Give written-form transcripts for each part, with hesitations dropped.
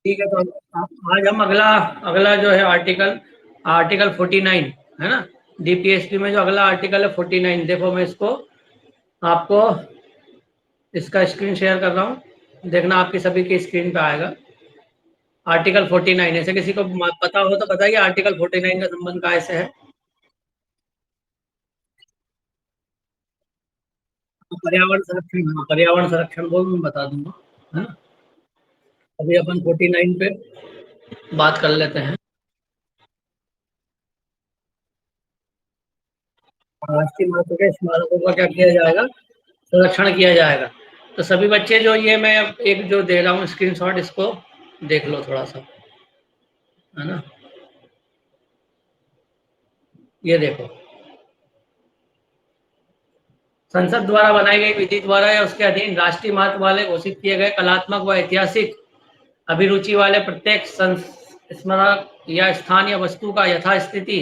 ठीक है, तो आज हम अगला अगला जो है आर्टिकल आर्टिकल 49 है ना, डीपीएसपी में जो अगला आर्टिकल है 49। देखो मैं इसको आपको इसका स्क्रीन शेयर कर रहा हूँ, देखना आपकी सभी की स्क्रीन पे आएगा। आर्टिकल 49 ऐसे किसी को पता हो तो बताइए, आर्टिकल 49 का संबंध काय से है? पर्यावरण संरक्षण, हाँ, पर्यावरण संरक्षण को भी मैं बता दूंगा, है ना। अभी अपन 49 पे बात कर लेते हैं। राष्ट्रीय महत्व के स्मारकों का क्या किया जाएगा? संरक्षण किया जाएगा। तो सभी बच्चे जो ये मैं एक जो दे रहा हूँ स्क्रीनशॉट, इसको देख लो थोड़ा सा, है ना। ये देखो, संसद द्वारा बनाई गई विधि द्वारा या उसके अधीन राष्ट्रीय महत्व वाले घोषित किए गए कलात्मक व ऐतिहासिक अभिरुचि वाले प्रत्येक स्मारक या स्थान या वस्तु का यथास्थिति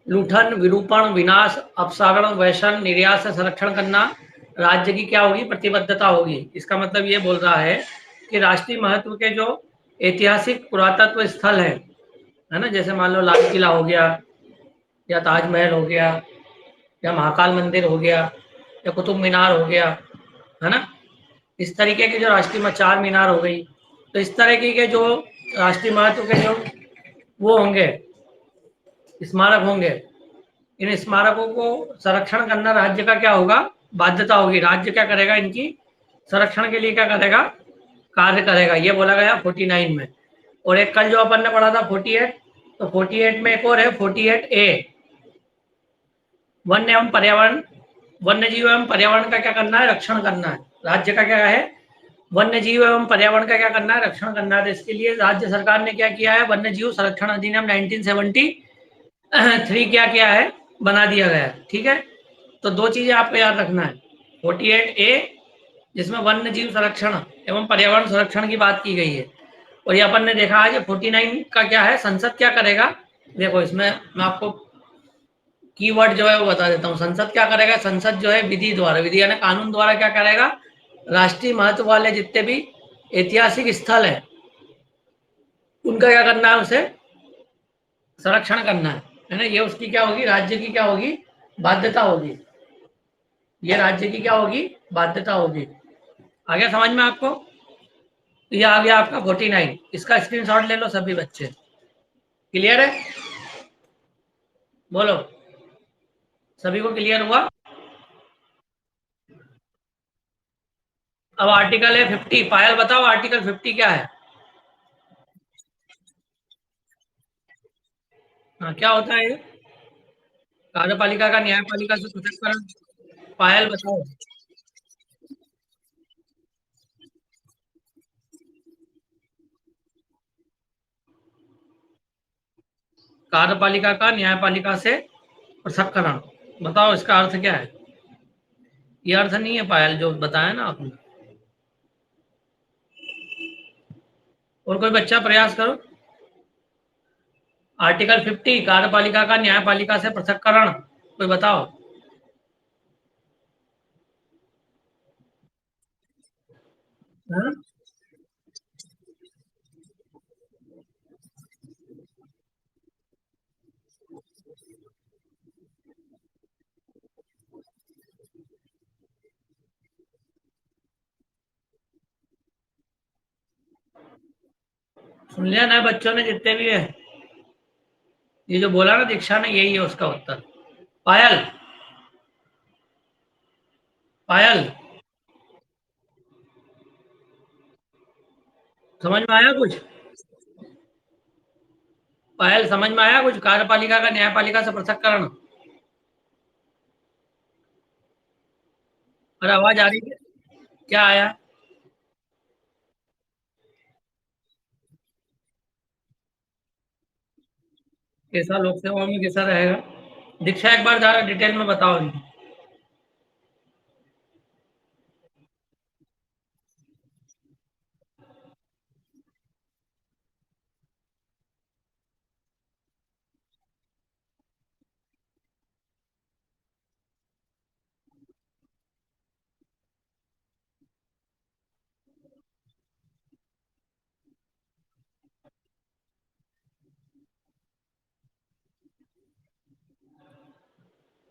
लूठन, विरूपण, विनाश, अपसारण, वैशन, निर्यात से संरक्षण करना राज्य की क्या होगी? प्रतिबद्धता होगी। इसका मतलब ये बोल रहा है कि राष्ट्रीय महत्व के जो ऐतिहासिक पुरातत्व स्थल है ना, जैसे मान लो लाल किला हो गया, या ताजमहल हो गया, या महाकाल मंदिर हो गया, या कुतुब मीनार हो गया, है ना। इस तरीके के जो राष्ट्रीय चार मीनार हो गई, तो इस तरह के जो राष्ट्रीय महत्व के जो वो होंगे, स्मारक होंगे, इन स्मारकों को संरक्षण करना राज्य का क्या होगा? बाध्यता होगी। राज्य क्या करेगा? इनकी संरक्षण के लिए क्या करेगा? कार्य करेगा। ये बोला गया 49 में। और एक कल जो अपन ने पढ़ा था 48, तो 48 में एक और है 48A, वन एवं पर्यावरण, वन्य जीव एवं पर्यावरण का क्या करना है? रक्षण करना है। राज्य का क्या है? वन्य जीव एवं पर्यावरण का क्या करना है? रक्षण करना है। तो इसके लिए राज्य सरकार ने क्या किया है? वन्य जीव संरक्षण अधिनियम 1973 क्या किया है? बना दिया गया है। ठीक है, तो दो चीजें आपको याद रखना है। 48A जिसमें वन्य जीव संरक्षण एवं पर्यावरण संरक्षण की बात की गई है, और ये अपन ने देखा है कि 49 का क्या है? संसद क्या करेगा? देखो इसमें मैं आपको कीवर्ड जो है वो बता देता हूँ। संसद क्या करेगा? संसद जो है विधि द्वारा, विधि यानी कानून द्वारा क्या करेगा? राष्ट्रीय महत्व वाले जितने भी ऐतिहासिक स्थल है उनका क्या करना है? उसे संरक्षण करना है ना। ये उसकी क्या होगी? राज्य की क्या होगी? बाध्यता होगी। ये राज्य की क्या होगी? बाध्यता होगी। आ गया समझ में आपको? तो ये आ गया आपका 49। इसका स्क्रीनशॉट ले लो सभी बच्चे। क्लियर है? बोलो, सभी को क्लियर हुआ? अब आर्टिकल है 50। पायल बताओ आर्टिकल 50 क्या है? हाँ, क्या होता है ये? कार्यपालिका का न्यायपालिका से पृथककरण। पायल बताओ। कार्यपालिका का न्यायपालिका से पृथककरण, बताओ इसका अर्थ क्या है? ये अर्थ नहीं है पायल जो बताया ना आपने। और कोई बच्चा प्रयास करो। आर्टिकल 50 कार्यपालिका का न्यायपालिका से पृथककरण, कोई बताओ। हाँ? सुन लिया ना बच्चों ने जितने भी है? ये जो बोला ना दीक्षा ने, यही है उसका उत्तर। पायल, पायल समझ में आया कुछ? पायल समझ में आया कुछ? कार्यपालिका का न्यायपालिका से पृथककरण। और आवाज आ रही है? क्या आया? कैसा लोक सेवा में कैसा रहेगा? दीक्षा एक बार जरा डिटेल में बताओ इनको।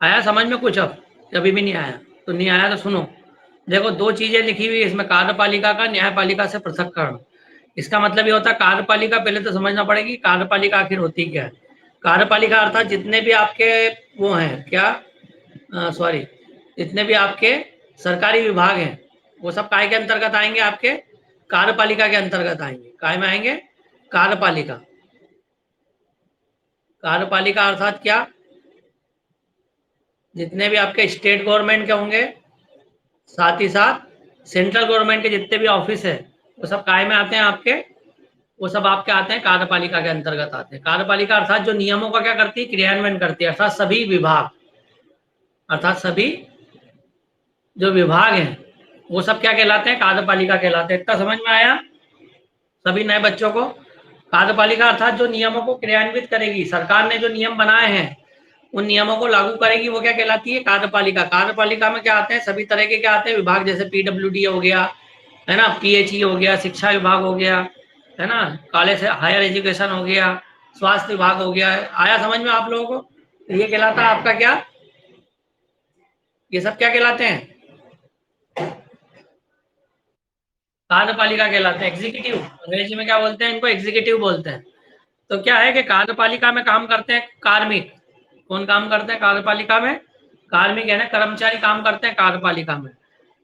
आया समझ में कुछ? अब अभी भी नहीं आया? तो नहीं आया तो सुनो, देखो दो चीजें लिखी हुई इसमें, कार्यपालिका का न्यायपालिका से पृथककरण। इसका मतलब ये होता है कार्यपालिका, पहले तो समझना पड़ेगी कार्यपालिका आखिर होती क्या है। कार्यपालिका अर्थात जितने भी आपके वो हैं क्या, सॉरी, जितने भी आपके सरकारी विभाग हैं वो सब काय के अंतर्गत आएंगे? आपके कार्यपालिका के अंतर्गत आएंगे। काय में आएंगे? कार्यपालिका। कार्यपालिका अर्थात क्या, जितने भी आपके स्टेट गवर्नमेंट के होंगे, साथ ही साथ सेंट्रल गवर्नमेंट के जितने भी ऑफिस है वो सब काय में आते हैं आपके, वो सब आपके आते हैं कार्यपालिका के अंतर्गत आते हैं। कार्यपालिका अर्थात जो नियमों का क्या करती है, क्रियान्वयन करती है, अर्थात सभी विभाग, अर्थात सभी जो विभाग हैं वो सब क्या कहलाते हैं, कार्यपालिका कहलाते हैं। इतना समझ में आया सभी नए बच्चों को? कार्यपालिका अर्थात जो नियमों को क्रियान्वित करेगी, सरकार ने जो नियम बनाए हैं उन नियमों को लागू करेगी, वो क्या कहलाती है, कार्यपालिका। कार्यपालिका में क्या आते हैं, सभी तरह के क्या आते हैं विभाग, जैसे पीडब्ल्यूडी हो गया, है ना, पीएचई हो गया, शिक्षा विभाग हो गया, है ना, कॉलेज से हायर एजुकेशन हो गया, स्वास्थ्य विभाग हो गया। आया समझ में आप लोगों को? तो ये कहलाता है आपका क्या, ये सब क्या कहलाते हैं, कार्यपालिका कहलाते हैं। एग्जीक्यूटिव अंग्रेजी में क्या बोलते हैं इनको, एग्जीक्यूटिव बोलते हैं। तो क्या है कि कार्यपालिका में काम करते हैं कार्मिक। कौन काम करते हैं कार्यपालिका में? कार्मिक, है ना, कर्मचारी काम करते हैं कार्यपालिका में।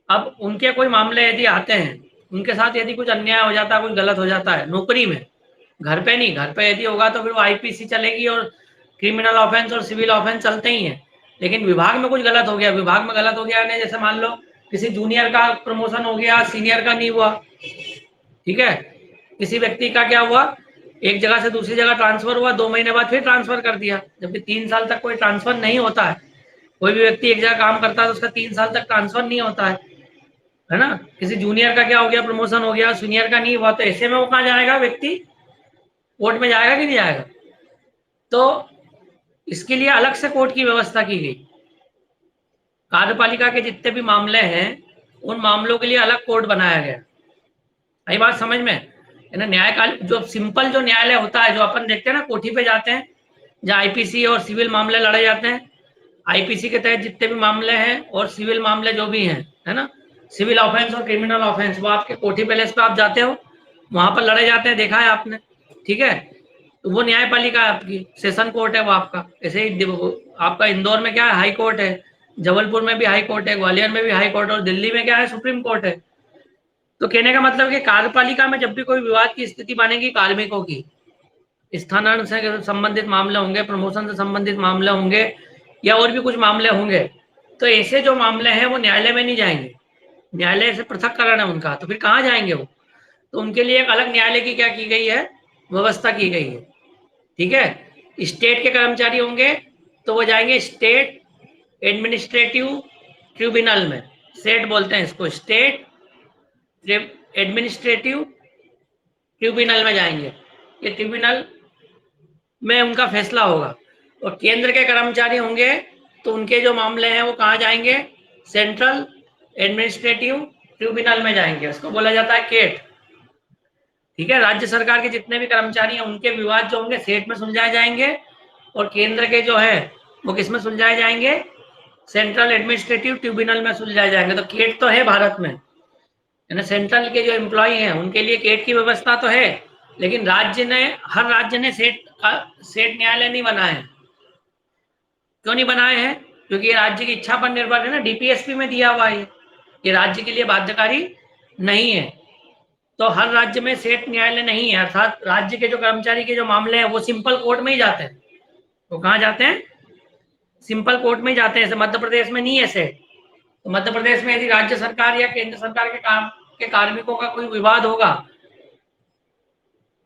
अब उनके कोई मामले यदि आते हैं, उनके साथ यदि कुछ अन्याय हो जाता है, कुछ गलत हो जाता है नौकरी में, घर पे नहीं, घर पे यदि होगा तो फिर वो आईपीसी चलेगी और क्रिमिनल ऑफेंस और सिविल ऑफेंस चलते ही हैं। लेकिन विभाग में कुछ गलत हो गया, विभाग में गलत हो गया ने, जैसे मान लो किसी जूनियर का प्रमोशन हो गया, सीनियर का नहीं हुआ, ठीक है, किसी व्यक्ति का क्या हुआ, एक जगह से दूसरी जगह ट्रांसफर हुआ, 2 महीने बाद फिर ट्रांसफर कर दिया, जबकि 3 साल तक कोई ट्रांसफर नहीं होता है। कोई भी व्यक्ति एक जगह काम करता है तो उसका 3 साल तक ट्रांसफर नहीं होता है ना। किसी जूनियर का क्या हो गया, प्रमोशन हो गया, सीनियर का नहीं हुआ, तो ऐसे में वो कहाँ जाएगा व्यक्ति, कोर्ट में जाएगा कि नहीं जाएगा? तो इसके लिए अलग से कोर्ट की व्यवस्था की गई। कार्यपालिका के जितने भी मामले हैं उन मामलों के लिए अलग कोर्ट बनाया गया। आई बात समझ में? है ना। न्यायकाल जो सिंपल जो न्यायालय होता है, जो अपन देखते हैं ना कोठी पे जाते हैं, जहाँ आईपीसी और सिविल मामले लड़े जाते हैं, आईपीसी के तहत जितने भी मामले हैं और सिविल मामले जो भी हैं, है ना, सिविल ऑफेंस और क्रिमिनल ऑफेंस, वो आपके कोठी पैलेस पे आप जाते हो, वहां पर लड़े जाते हैं, देखा है आपने, ठीक है। तो वो न्यायपालिका है आपकी, सेशन कोर्ट है वो आपका। ऐसे ही आपका इंदौर में क्या है, हाई कोर्ट है, जबलपुर में भी हाई कोर्ट है, ग्वालियर में भी हाई कोर्ट, और दिल्ली में क्या है, सुप्रीम कोर्ट है। तो कहने का मतलब कि कार्यपालिका में जब भी कोई विवाद की स्थिति बनेगी, कार्मिकों की स्थानांतरण से संबंधित मामले होंगे, प्रमोशन से संबंधित मामले होंगे, या और भी कुछ मामले होंगे, तो ऐसे जो मामले हैं वो न्यायालय में नहीं जाएंगे, न्यायालय से पृथककरण है उनका, तो फिर कहाँ जाएंगे वो? तो उनके लिए एक अलग न्यायालय की क्या की गई है, व्यवस्था की गई है, ठीक है। स्टेट के कर्मचारी होंगे तो वो जाएंगे स्टेट एडमिनिस्ट्रेटिव ट्रिब्यूनल में, सेट बोलते हैं इसको, स्टेट एडमिनिस्ट्रेटिव ट्रिब्यूनल में जाएंगे, ये ट्रिब्यूनल में उनका फैसला होगा। और केंद्र के कर्मचारी होंगे तो उनके जो मामले हैं वो कहाँ जाएंगे, सेंट्रल एडमिनिस्ट्रेटिव ट्रिब्यूनल में जाएंगे, उसको बोला जाता है केट, ठीक है। राज्य सरकार के जितने भी कर्मचारी हैं उनके विवाद जो होंगे सेट में सुलझाए जाएंगे, और केंद्र के जो है वो किस में सुलझाए जाएंगे, सेंट्रल एडमिनिस्ट्रेटिव ट्रिब्यूनल में सुलझाए जाएंगे। तो केट तो है भारत में, है ना, सेंट्रल के जो एम्प्लॉय हैं उनके लिए केट की व्यवस्था तो है, लेकिन राज्य ने, हर राज्य ने सेट न्यायालय नहीं बनाए हैं। क्यों नहीं बनाए हैं? क्योंकि ये राज्य की इच्छा पर निर्भर है ना, डीपीएसपी में दिया हुआ है, ये राज्य के लिए बाध्यकारी नहीं है। तो हर राज्य में सेट न्यायालय नहीं है, अर्थात राज्य के जो कर्मचारी के जो मामले हैं वो सिंपल कोर्ट में ही जाते हैं। तो कहाँ जाते हैं, सिंपल कोर्ट में ही जाते हैं। जैसे मध्य प्रदेश में नहीं है सेट, तो मध्य प्रदेश में यदि राज्य सरकार या केंद्र सरकार के काम के कार्मिकों का कोई विवाद होगा,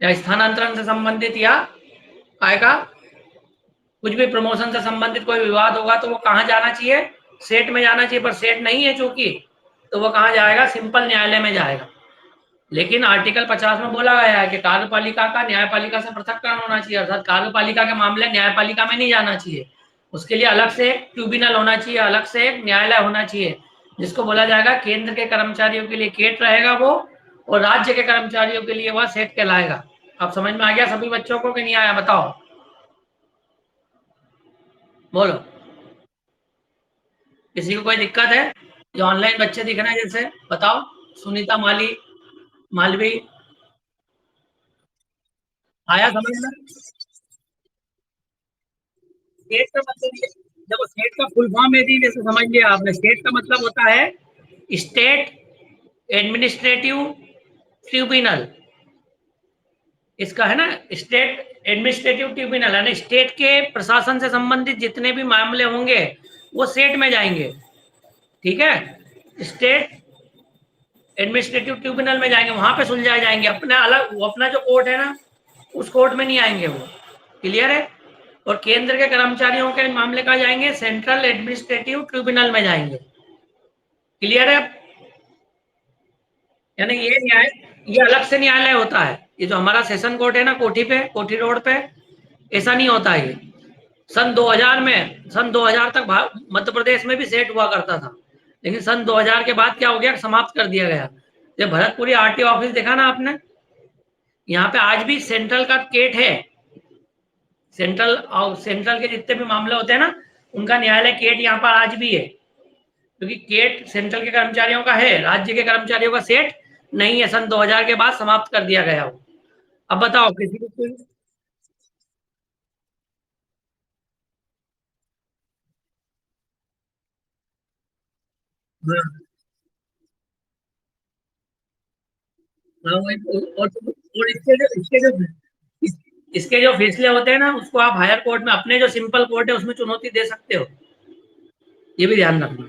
या स्थानांतरण से संबंधित या आएगा कुछ भी प्रमोशन से संबंधित कोई विवाद होगा, तो वो कहाँ जाना चाहिए, सेट में जाना चाहिए। पर सेट नहीं है चूंकि, तो वो कहाँ जाएगा, सिंपल न्यायालय में जाएगा। लेकिन आर्टिकल 50 में बोला गया है कि कार्यपालिका का न्यायपालिका से पृथककरण होना चाहिए, अर्थात कार्यपालिका के मामले न्यायपालिका में नहीं जाना चाहिए, उसके लिए अलग से एक ट्रिब्यूनल होना चाहिए, अलग से एक न्यायालय होना चाहिए, जिसको बोला जाएगा केंद्र के कर्मचारियों के लिए केट रहेगा वो, और राज्य के कर्मचारियों के लिए वह सेट कहलाएगा। अब समझ में आ गया सभी बच्चों को कि नहीं आया, बताओ, बोलो। किसी को कोई दिक्कत है? जो ऑनलाइन बच्चे दिख रहे हैं जैसे, बताओ। सुनीता मालवी, आया समझ में? स्टेट का मतलब ये, देखो स्टेट का फुल फॉर्म यदि जैसे समझ लिया आपने, स्टेट का मतलब होता है स्टेट एडमिनिस्ट्रेटिव ट्रिब्यूनल। इसका है ना, स्टेट एडमिनिस्ट्रेटिव ट्रिब्यूनल, है ना, स्टेट के प्रशासन से संबंधित जितने भी मामले होंगे वो सेट में जाएंगे। ठीक है, स्टेट एडमिनिस्ट्रेटिव ट्रिब्यूनल में जाएंगे, वहां पे सुलझाए जाएंगे। अपने अलग वो अपना जो कोर्ट है ना, उस कोर्ट में नहीं आएंगे वो। क्लियर है? और केंद्र के कर्मचारियों के मामले कहाँ जाएंगे? सेंट्रल एडमिनिस्ट्रेटिव ट्रिब्यूनल में जाएंगे। क्लियर है? यानी ये अलग से न्यायालय होता है। ये जो हमारा सेशन कोर्ट है ना, कोठी रोड पे, ऐसा नहीं होता है ये। सन 2000 में, सन 2000 तक मध्य प्रदेश में भी सेट हुआ करता था, लेकिन सन 2000 के बाद क्या हो गया, समाप्त कर दिया गया। जब भरतपुरी आरटीओ ऑफिस देखा ना आपने, यहाँ पे आज भी सेंट्रल का केट है। सेंट्रल के जितने भी मामले होते हैं ना, उनका न्यायालय केट यहाँ पर आज भी है, क्योंकि केट सेंट्रल के कर्मचारियों का है, राज्य के कर्मचारियों का सेट नहीं है। सन 2000 के बाद समाप्त कर दिया गया वो। अब बताओ किसी को कोई। हाँ, हाँ, और इसके जो फैसले होते हैं ना, उसको आप हायर कोर्ट में, अपने जो सिंपल कोर्ट है उसमें चुनौती दे सकते हो। ये भी ध्यान रखना।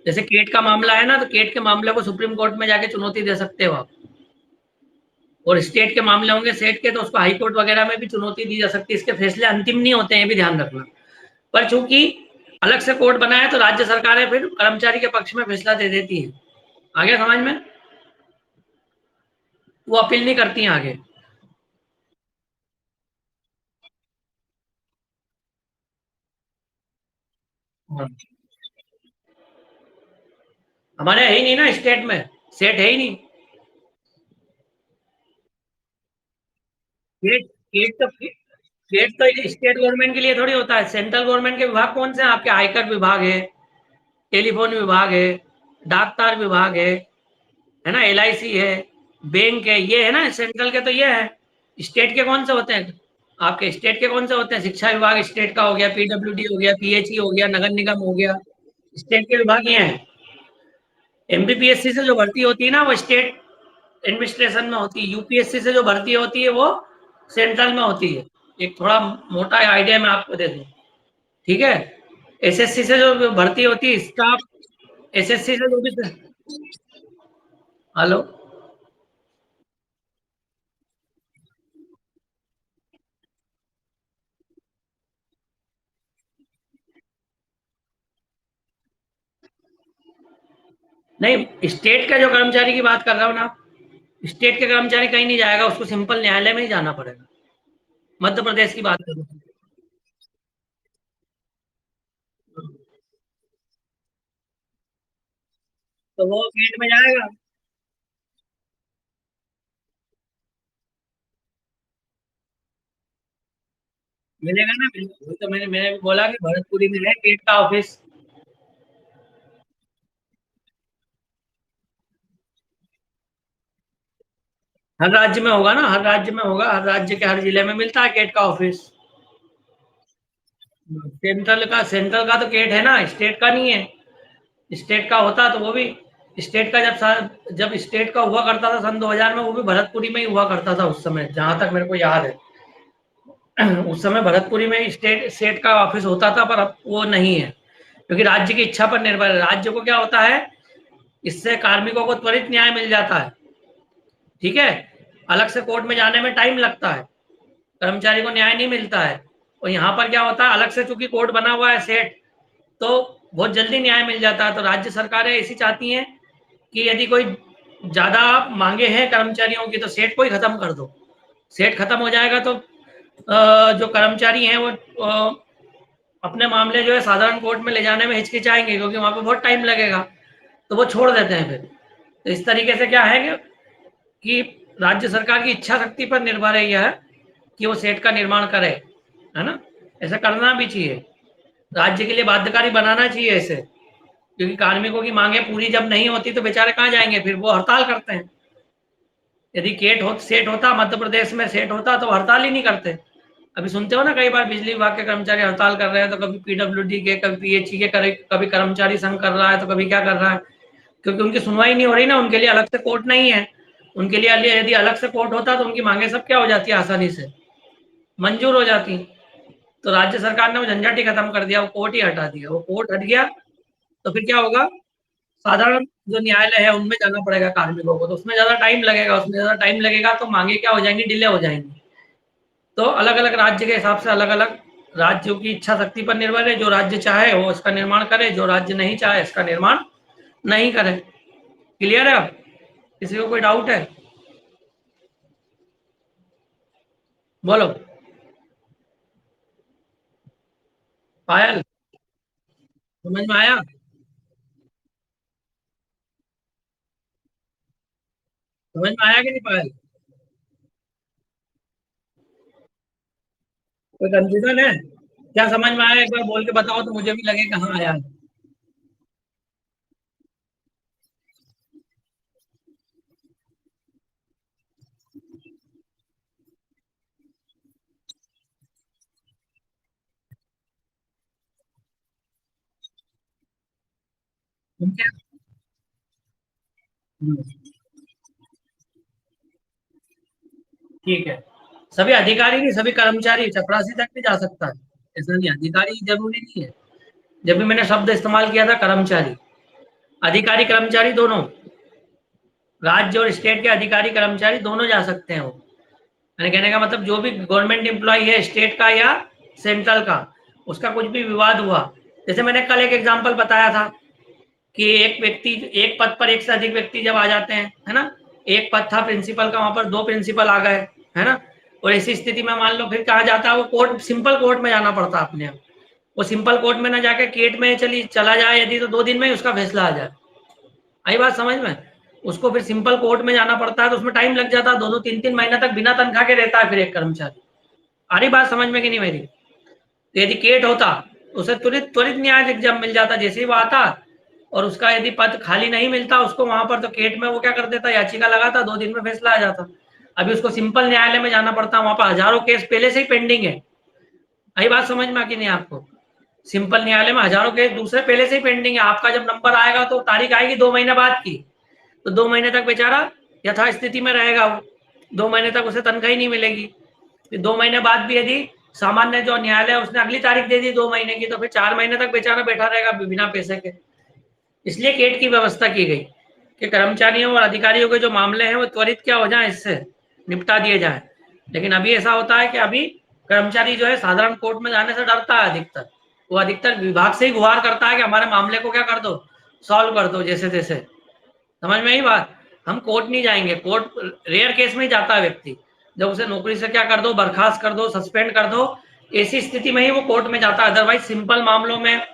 जैसे केट का मामला है ना, तो केट के मामले को सुप्रीम कोर्ट में जाके चुनौती दे सकते हो आप। और स्टेट के मामले होंगे सेट के, तो उसको हाई कोर्ट वगैरह में भी चुनौती दी जा सकती है। इसके फैसले अंतिम नहीं होते हैं, ये भी ध्यान रखना। पर चूंकि अलग से कोर्ट बना है, तो राज्य सरकारें फिर कर्मचारी के पक्ष में फैसला दे देती है। आगे समझ में? वो अपील नहीं करती हैं आगे। हाँ। हमारे है ही नहीं ना स्टेट में, सेट है ही नहीं। केट केट तो केट तो स्टेट गवर्नमेंट के लिए थोड़ी होता है। सेंट्रल गवर्नमेंट के विभाग कौन से हैं आपके? आयकर विभाग है, टेलीफोन विभाग है, डाकतार विभाग है ना, एलआईसी है, बैंक है, ये है ना सेंट्रल के, तो ये है। स्टेट के कौन से होते हैं? आपके स्टेट के कौन से होते हैं? शिक्षा विभाग स्टेट का हो गया, पीडब्ल्यूडी हो गया, पीएचई हो गया, नगर निगम हो गया। स्टेट के विभाग ये हैं। एमपीपीएससी से जो भर्ती होती है ना, वो स्टेट एडमिनिस्ट्रेशन में होती है। यूपीएससी से जो भर्ती होती है वो सेंट्रल में होती है। एक थोड़ा मोटा आइडिया मैं आपको दे दूं। ठीक है? एसएससी से जो भर्ती होती है स्टाफ, एसएससी से जो भी, हेलो, नहीं, स्टेट का जो कर्मचारी की बात कर रहा हूँ ना, स्टेट के कर्मचारी कहीं नहीं जाएगा, उसको सिंपल न्यायालय में ही जाना पड़ेगा। मध्य प्रदेश की बात करूँ तो वो गेट में जाएगा। मिलेगा ना, वही तो मैंने भी बोला कि भरतपुरी में है गेट का ऑफिस। हर राज्य में होगा ना, हर राज्य में होगा, हर राज्य के हर जिले में मिलता है गेट का ऑफिस। सेंट्रल का तो गेट है ना, स्टेट का नहीं है। स्टेट का होता तो वो भी, स्टेट का जब स्टेट का हुआ करता था सन 2000 में, वो भी भरतपुरी में ही हुआ करता था उस समय, जहां तक मेरे को याद है। उस समय भरतपुरी में स्टेट स्टेट का ऑफिस होता था, पर अब वो नहीं है, क्योंकि राज्य की इच्छा पर निर्भर है। राज्य को क्या होता है, इससे कार्मिकों को त्वरित न्याय मिल जाता है। ठीक है? अलग से कोर्ट में जाने में टाइम लगता है, कर्मचारी को न्याय नहीं मिलता है। और यहाँ पर क्या होता है, अलग से चूंकि कोर्ट बना हुआ है सेट, तो बहुत जल्दी न्याय मिल जाता है। तो राज्य सरकारें ऐसी चाहती हैं कि यदि कोई ज्यादा मांगे हैं कर्मचारियों की, तो सेट को ही खत्म कर दो। सेट खत्म हो जाएगा तो जो कर्मचारी हैं वो अपने मामले जो है साधारण कोर्ट में ले जाने में हिचकिचाएंगे, क्योंकि वहां पर बहुत टाइम लगेगा, तो वो छोड़ देते हैं फिर। तो इस तरीके से क्या है कि राज्य सरकार की इच्छा शक्ति पर निर्भर है यह, कि वो सेट का निर्माण करे, है ना। ऐसा करना भी चाहिए, राज्य के लिए बाध्यकारी बनाना चाहिए इसे। क्योंकि कार्मिकों की मांगे पूरी जब नहीं होती तो बेचारे कहाँ जाएंगे, फिर वो हड़ताल करते हैं। यदि सेट होता, मध्य प्रदेश में सेट होता तो हड़ताल ही नहीं करते। अभी सुनते हो ना, कई बार बिजली विभाग के कर्मचारी हड़ताल कर रहे हैं, तो कभी पीडब्ल्यूडी के, कभी पीएचई के, कभी कर्मचारी संघ कर रहा है, तो कभी क्या कर रहा है, क्योंकि उनकी सुनवाई नहीं हो रही ना, उनके लिए अलग से कोर्ट नहीं है। उनके लिए यदि अलग से कोर्ट होता तो उनकी मांगे सब क्या हो जाती है, आसानी से मंजूर हो जाती। तो राज्य सरकार ने वो झंझट ही खत्म कर दिया, वो कोर्ट ही हटा दिया। वो कोर्ट हट गया तो फिर क्या होगा, साधारण जो न्यायालय है उनमें जाना पड़ेगा कार्मिकों को, तो उसमें ज्यादा टाइम लगेगा। उसमें ज्यादा टाइम लगेगा तो मांगे क्या हो जाएंगी, डिले हो जाएंगी। तो अलग अलग राज्य के हिसाब से अलग अलग राज्यों की इच्छा शक्ति पर निर्भर है। जो राज्य चाहे वो इसका निर्माण करे, जो राज्य नहीं चाहे इसका निर्माण नहीं करे। क्लियर है? अब किसी को कोई डाउट है? बोलो। पायल, समझ में आया? समझ में आया कि नहीं पायल? कोई कंफ्यूजन है? क्या समझ में आया, एक बार बोल के बताओ तो मुझे भी लगे कहाँ आया है। हम्म, ठीक है। सभी अधिकारी नहीं, सभी कर्मचारी, चपरासी तक भी जा सकता है। ऐसा नहीं, अधिकारी जरूरी नहीं है। जब भी मैंने शब्द इस्तेमाल किया था कर्मचारी, अधिकारी कर्मचारी दोनों, राज्य और स्टेट के अधिकारी कर्मचारी दोनों जा सकते हैं। वो मैंने कहने का मतलब, जो भी गवर्नमेंट एम्प्लॉय है स्टेट का या सेंट्रल का, उसका कुछ भी विवाद हुआ, जैसे मैंने कल एक एग्जांपल बताया था कि एक व्यक्ति, एक पद पर एक से अधिक व्यक्ति जब आ जाते हैं, है ना, एक पद था प्रिंसिपल का, वहां पर दो प्रिंसिपल आ गए, है ना, और ऐसी स्थिति में मान लो फिर कहा जाता है, वो कोर्ट, सिंपल कोर्ट में जाना पड़ता है अपने आप। वो सिंपल कोर्ट में ना जाके केट में चला जाए यदि, तो 2 दिन में ही उसका फैसला आ जाए। आई बात समझ में? उसको फिर सिंपल कोर्ट में जाना पड़ता है, तो उसमें टाइम लग जाता है, 2-2 3-3 महीने तक बिना तनख्वाह के रहता है फिर एक कर्मचारी। आ रही बात समझ में कि नहीं मेरी? तो यदि केट होता, उसे त्वरित त्वरित न्याय जब मिल जाता, जैसे ही वो आता, और उसका यदि पद खाली नहीं मिलता उसको वहां पर, तो केट में वो क्या कर देता, याचिका लगाता, 2 दिन में फैसला आ जाता। अभी उसको सिंपल न्यायालय में जाना पड़ता, वहां पर हजारों केस पहले से ही पेंडिंग है। आई बात समझ में आती नहीं आपको? सिंपल न्यायालय में हजारों केस दूसरे पहले से ही पेंडिंग है। आपका जब नंबर आएगा तो तारीख आएगी 2 महीने बाद की, तो 2 महीने तक बेचारा यथास्थिति में रहेगा। वो 2 महीने तक उसे तनख्वाही नहीं मिलेगी। फिर 2 महीने बाद भी यदि सामान्य जो न्यायालय उसने अगली तारीख दे दी 2 महीने की, तो फिर 4 महीने तक बेचारा बैठा रहेगा बिना पैसे के। इसलिए केट की व्यवस्था की गई कि कर्मचारियों और अधिकारियों के जो मामले हैं वो त्वरित क्या हो जाए, इससे निपटा दिए जाए। लेकिन अभी ऐसा होता है कि अभी कर्मचारी जो है साधारण कोर्ट में जाने से डरता है अधिकतर। वो अधिकतर विभाग से ही गुहार करता है कि हमारे मामले को क्या कर दो, सॉल्व कर दो जैसे तैसे। समझ में आई बात? हम कोर्ट नहीं जाएंगे। कोर्ट रेयर केस में ही जाता है व्यक्ति, जब उसे नौकरी से क्या कर दो, बर्खास्त कर दो, सस्पेंड कर दो, ऐसी स्थिति में ही वो कोर्ट में जाता है। अदरवाइज सिंपल मामलों में,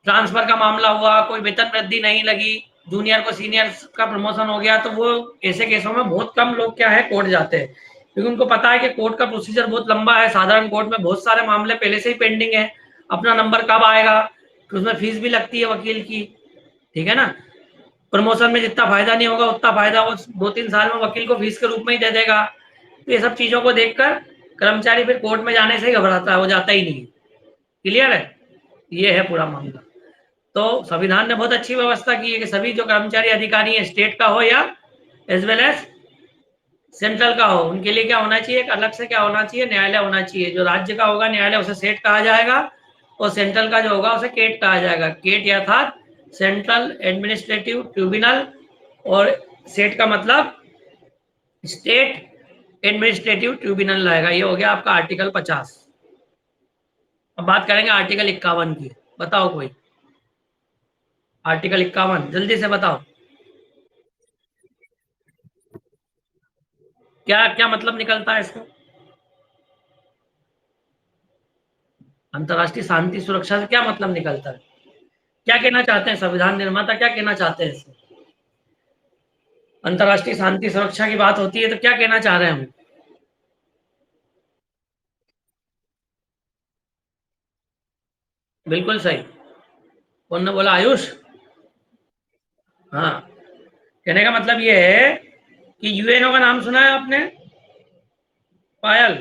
ट्रांसफर का मामला हुआ, कोई वेतन वृद्धि नहीं लगी, जूनियर को सीनियर का प्रमोशन हो गया, तो वो ऐसे केसों में बहुत कम लोग क्या है कोर्ट जाते हैं, क्योंकि उनको पता है कि कोर्ट का प्रोसीजर बहुत लंबा है। साधारण कोर्ट में बहुत सारे मामले पहले से ही पेंडिंग है, अपना नंबर कब आएगा, फिर उसमें फीस भी लगती है वकील की, ठीक है ना। प्रमोशन में जितना फायदा नहीं होगा उतना फायदा वो 2-3 साल में वकील को फीस के रूप में ही दे देगा। तो ये सब चीजों को देखकर कर्मचारी फिर कोर्ट में जाने से ही घबराता है, वो जाता ही नहीं। क्लियर है? ये है पूरा मामला। तो संविधान ने बहुत अच्छी व्यवस्था की है कि सभी जो कर्मचारी अधिकारी है, स्टेट का हो या एज वेल एज सेंट्रल का हो, उनके लिए क्या होना चाहिए, एक अलग से क्या होना चाहिए, न्यायालय होना चाहिए। जो राज्य का होगा न्यायालय उसे सेट कहा जाएगा, और सेंट्रल का जो होगा उसे केट कहा जाएगा। केट अर्थात सेंट्रल एडमिनिस्ट्रेटिव ट्रिब्यूनल, और सेट का मतलब स्टेट एडमिनिस्ट्रेटिव ट्रिब्यूनल रहेगा। ये हो गया आपका आर्टिकल 50। अब बात करेंगे आर्टिकल 51 की। बताओ कोई, आर्टिकल 51 जल्दी से बताओ, क्या क्या मतलब निकलता है इसका? अंतर्राष्ट्रीय शांति सुरक्षा से क्या मतलब निकलता है? क्या कहना चाहते हैं संविधान निर्माता, क्या कहना चाहते हैं इससे? अंतर्राष्ट्रीय शांति सुरक्षा की बात होती है तो क्या कहना चाह रहे हैं हम? बिल्कुल सही। कौन ने बोला? आयुष। हाँ, कहने का मतलब ये है कि यूएनओ का नाम सुना है आपने पायल?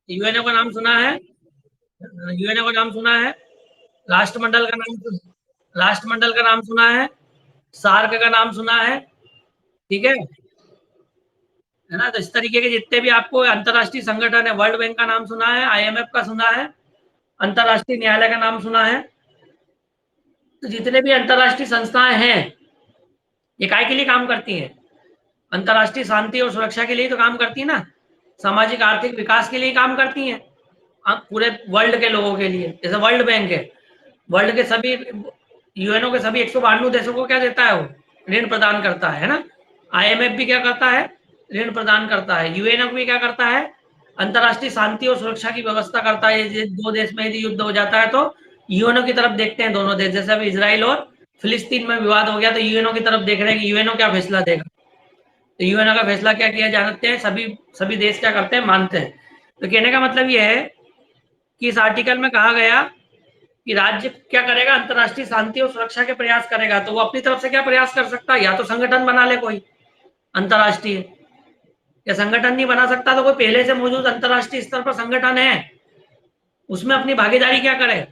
यूएनओ का नाम सुना है? यूएनओ का नाम सुना है? राष्ट्रमंडल का नाम, राष्ट्रमंडल का नाम सुना है? सार्क का नाम सुना है? ठीक है ना? तो इस तरीके के जितने भी आपको अंतर्राष्ट्रीय संगठन है, वर्ल्ड बैंक का नाम सुना है, आईएमएफ का सुना है, अंतर्राष्ट्रीय न्यायालय का नाम सुना है? तो जितने भी अंतर्राष्ट्रीय संस्थाएं हैं, ये काय के लिए काम करती हैं? अंतर्राष्ट्रीय शांति और सुरक्षा के लिए तो काम करती है ना, सामाजिक आर्थिक विकास के लिए काम करती हैं। अब पूरे वर्ल्ड के लोगों के लिए, जैसे वर्ल्ड बैंक है, वर्ल्ड के सभी यूएनओ के सभी 192 देशों को क्या देता है? वो ऋण प्रदान करता है ना? आईएमएफ भी क्या करता है? ऋण प्रदान करता है। यूएनओ भी क्या करता है? अंतर्राष्ट्रीय शांति और सुरक्षा की व्यवस्था करता है। ये दो देश में यदि युद्ध हो जाता है तो यूएनओ की तरफ देखते हैं दोनों देश। जैसे अभी इसराइल और फिलिस्तीन में विवाद हो गया तो यूएनओ की तरफ देख रहे हैं कि यूएनओ क्या फैसला देगा। तो यूएनओ का फैसला क्या किया जानते हैं? सभी सभी देश क्या करते हैं? मानते हैं। तो कहने का मतलब ये है कि इस आर्टिकल में कहा गया कि राज्य क्या करेगा? अंतर्राष्ट्रीय शांति और सुरक्षा के प्रयास करेगा। तो वो अपनी तरफ से क्या प्रयास कर सकता है? या तो संगठन बना ले कोई अंतर्राष्ट्रीय, या संगठन नहीं बना सकता तो कोई पहले से मौजूद अंतर्राष्ट्रीय स्तर पर संगठन है, उसमें अपनी भागीदारी क्या करे?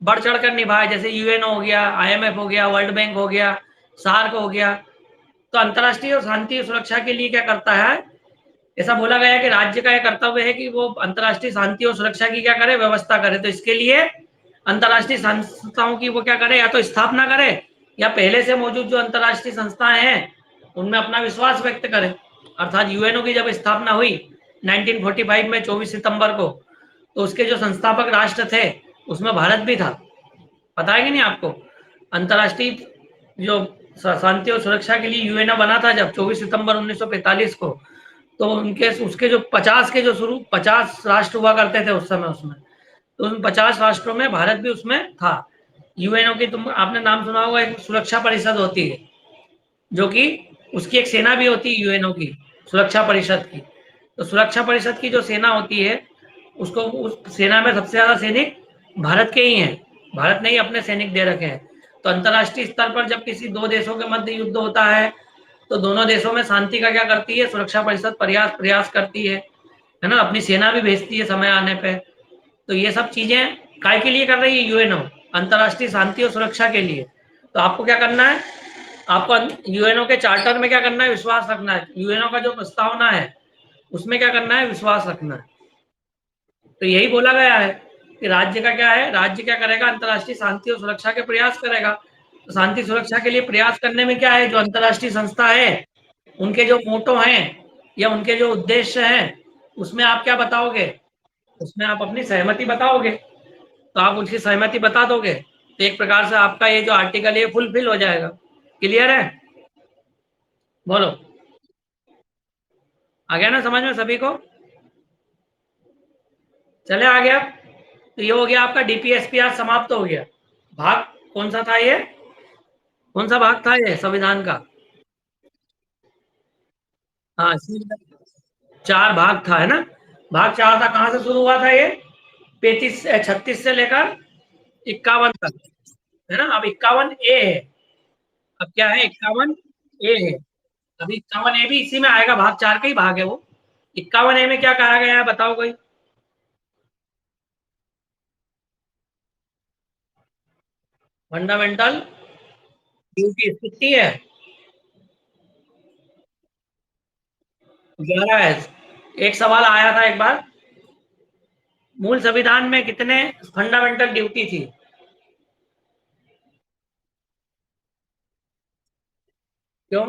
बढ़ चढ़ कर निभाए। जैसे यूएनओ हो गया, आईएमएफ हो गया, वर्ल्ड बैंक हो गया, सार्क हो गया। तो अंतर्राष्ट्रीय और शांति और सुरक्षा के लिए क्या करता है? ऐसा बोला गया है कि राज्य का यह कर्तव्य है कि वो अंतर्राष्ट्रीय शांति और सुरक्षा की क्या करे? व्यवस्था करे। तो इसके लिए अंतर्राष्ट्रीय संस्थाओं की वो क्या करे? या तो स्थापना करे, या पहले से मौजूद जो अंतर्राष्ट्रीय संस्थाएं हैं उनमें अपना विश्वास व्यक्त करे। अर्थात यूएनओ की जब स्थापना हुई 1945 में 24 सितंबर को, तो उसके जो संस्थापक राष्ट्र थे उसमें भारत भी था। पता है कि नहीं आपको? अंतर्राष्ट्रीय जो शांति और सुरक्षा के लिए यूएनओ बना था जब 24 सितंबर 1945 को, तो उनके उसके जो 50 के जो शुरू 50 राष्ट्र हुआ करते थे उस समय, उसमें तो उन 50 राष्ट्रों में भारत भी उसमें था। यूएनओ की तुम आपने नाम सुना होगा, एक सुरक्षा परिषद होती है जो कि उसकी एक सेना भी होती है यूएनओ की, सुरक्षा परिषद की। तो सुरक्षा परिषद की जो सेना होती है उसको, उस सेना में सबसे ज्यादा सैनिक भारत के ही हैं। भारत ने ही अपने सैनिक दे रखे हैं। तो अंतर्राष्ट्रीय स्तर पर जब किसी दो देशों के मध्य युद्ध होता है तो दोनों देशों में शांति का क्या करती है? सुरक्षा परिषद प्रयास करती है ना? अपनी सेना भी भेजती है समय आने पे। तो ये सब चीजें काय के लिए कर रही है यूएनओ? अंतर्राष्ट्रीय शांति और सुरक्षा के लिए। तो आपको क्या करना है? आपको यूएनओ के चार्टर में क्या करना है? विश्वास रखना है। यूएनओ का जो प्रस्तावना है उसमें क्या करना है? विश्वास रखना है। तो यही बोला गया है कि राज्य का क्या है? राज्य क्या करेगा? अंतर्राष्ट्रीय शांति और सुरक्षा के प्रयास करेगा। तो शांति सुरक्षा के लिए प्रयास करने में क्या है? जो अंतर्राष्ट्रीय संस्था है उनके जो मोटो हैं या उनके जो उद्देश्य हैं उसमें आप क्या बताओगे? उसमें आप अपनी सहमति बताओगे। तो आप उनकी सहमति बता दोगे तो एक प्रकार से आपका ये जो आर्टिकल है फुलफिल हो जाएगा। क्लियर है? बोलो, आ गया ना समझ में सभी को? चले आ गया। तो ये हो गया आपका डीपीएसपी, आज समाप्त हो गया। भाग कौन सा था ये? कौन सा भाग था ये संविधान का? हाँ, चार भाग था, है ना? भाग चार था। कहां से शुरू हुआ था ये? 36 से लेकर 51 तक, है ना? अब 51 ए है। अब क्या है? 51 ए है। अभी 51 ए भी इसी में आएगा, भाग चार का ही भाग है वो। 51 ए में क्या कहा गया है बताओ कोई? फंडामेंटल ड्यूटीज कितनी है? 11 है। एक सवाल आया था एक बार, मूल संविधान में कितने फंडामेंटल ड्यूटी थी? क्यों?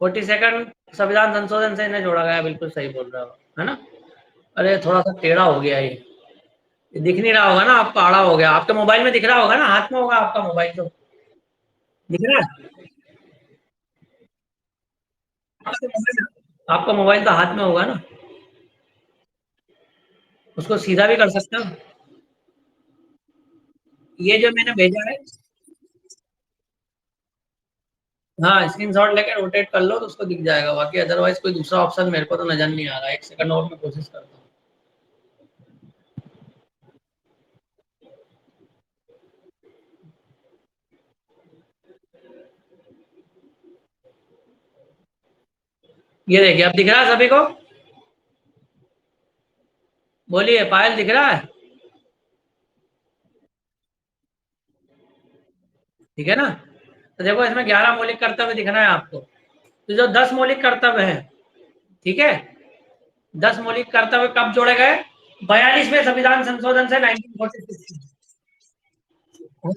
42nd संविधान संशोधन से इन्हें जोड़ा गया। बिल्कुल सही बोल रहे हो, है ना? अरे थोड़ा सा टेढ़ा हो गया ये दिख नहीं रहा होगा ना आपको? आड़ा हो गया। आपके मोबाइल में दिख रहा होगा ना? हाथ में होगा आपका मोबाइल तो दिख रहा है। आपका मोबाइल तो हाथ में होगा ना? उसको सीधा भी कर सकते हो। ये जो मैंने भेजा है, हाँ, स्क्रीनशॉट लेके रोटेट कर लो तो उसको दिख जाएगा, बाकी अदरवाइज कोई दूसरा ऑप्शन मेरे को तो नजर नहीं आ रहा है। 1 सेकंड और मैं कोशिश करता हूँ। ये देखिए, अब दिख रहा है सभी को? बोलिए, पायल दिख रहा है? ठीक है ना? तो देखो, इसमें 11 मौलिक कर्तव्य दिख रहा है आपको। तो जो 10 मौलिक कर्तव्य है, ठीक है, 10 मौलिक कर्तव्य कब जोड़े गए? 42वें संविधान संशोधन से 1946।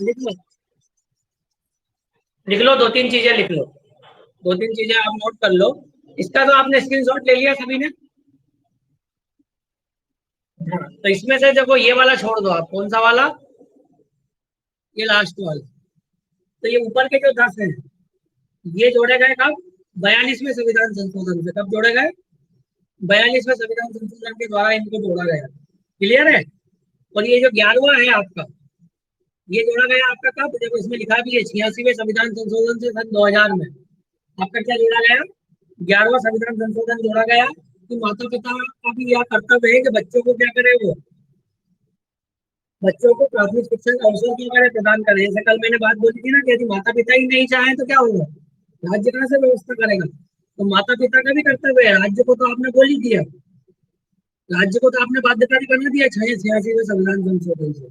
लिख लो, लिख लो, 2-3 चीजें लिख लो। 2-3 चीजें आप नोट कर लो। इसका तो आपने स्क्रीनशॉट ले लिया सभी ने? हाँ, तो इसमें से देखो, ये वाला छोड़ दो आप। कौन सा वाला? ये लास्ट वाला। तो ये ऊपर के जो 10 हैं, ये जोड़े गए कब? 42वें संविधान संशोधन से। कब जोड़े गए? 42वें संविधान संशोधन के द्वारा इनको जोड़ा गया। क्लियर है? और ये जो 11वां है आपका, ये जोड़ा गया आपका कब? देखो, इसमें लिखा भी है 86वें संविधान संशोधन से सन 2000 में। आपका क्या जोड़ा गया? 11वां संविधान संशोधन जोड़ा गया कि माता पिता का भी यह कर्तव्य है कि बच्चों को क्या करे, वो बच्चों को प्राथमिक शिक्षा का अवसर क्या करे, प्रदान करे। जैसे कल मैंने बात बोली थी ना कि यदि माता पिता ही नहीं चाहे तो क्या होगा? राज्य कहाँ से व्यवस्था करेगा? तो माता पिता का भी कर्तव्य है। राज्य को तो आपने बोल ही दिया, राज्य को तो आपने बाध्यकारी बना दिया 86वें संविधान संशोधन से।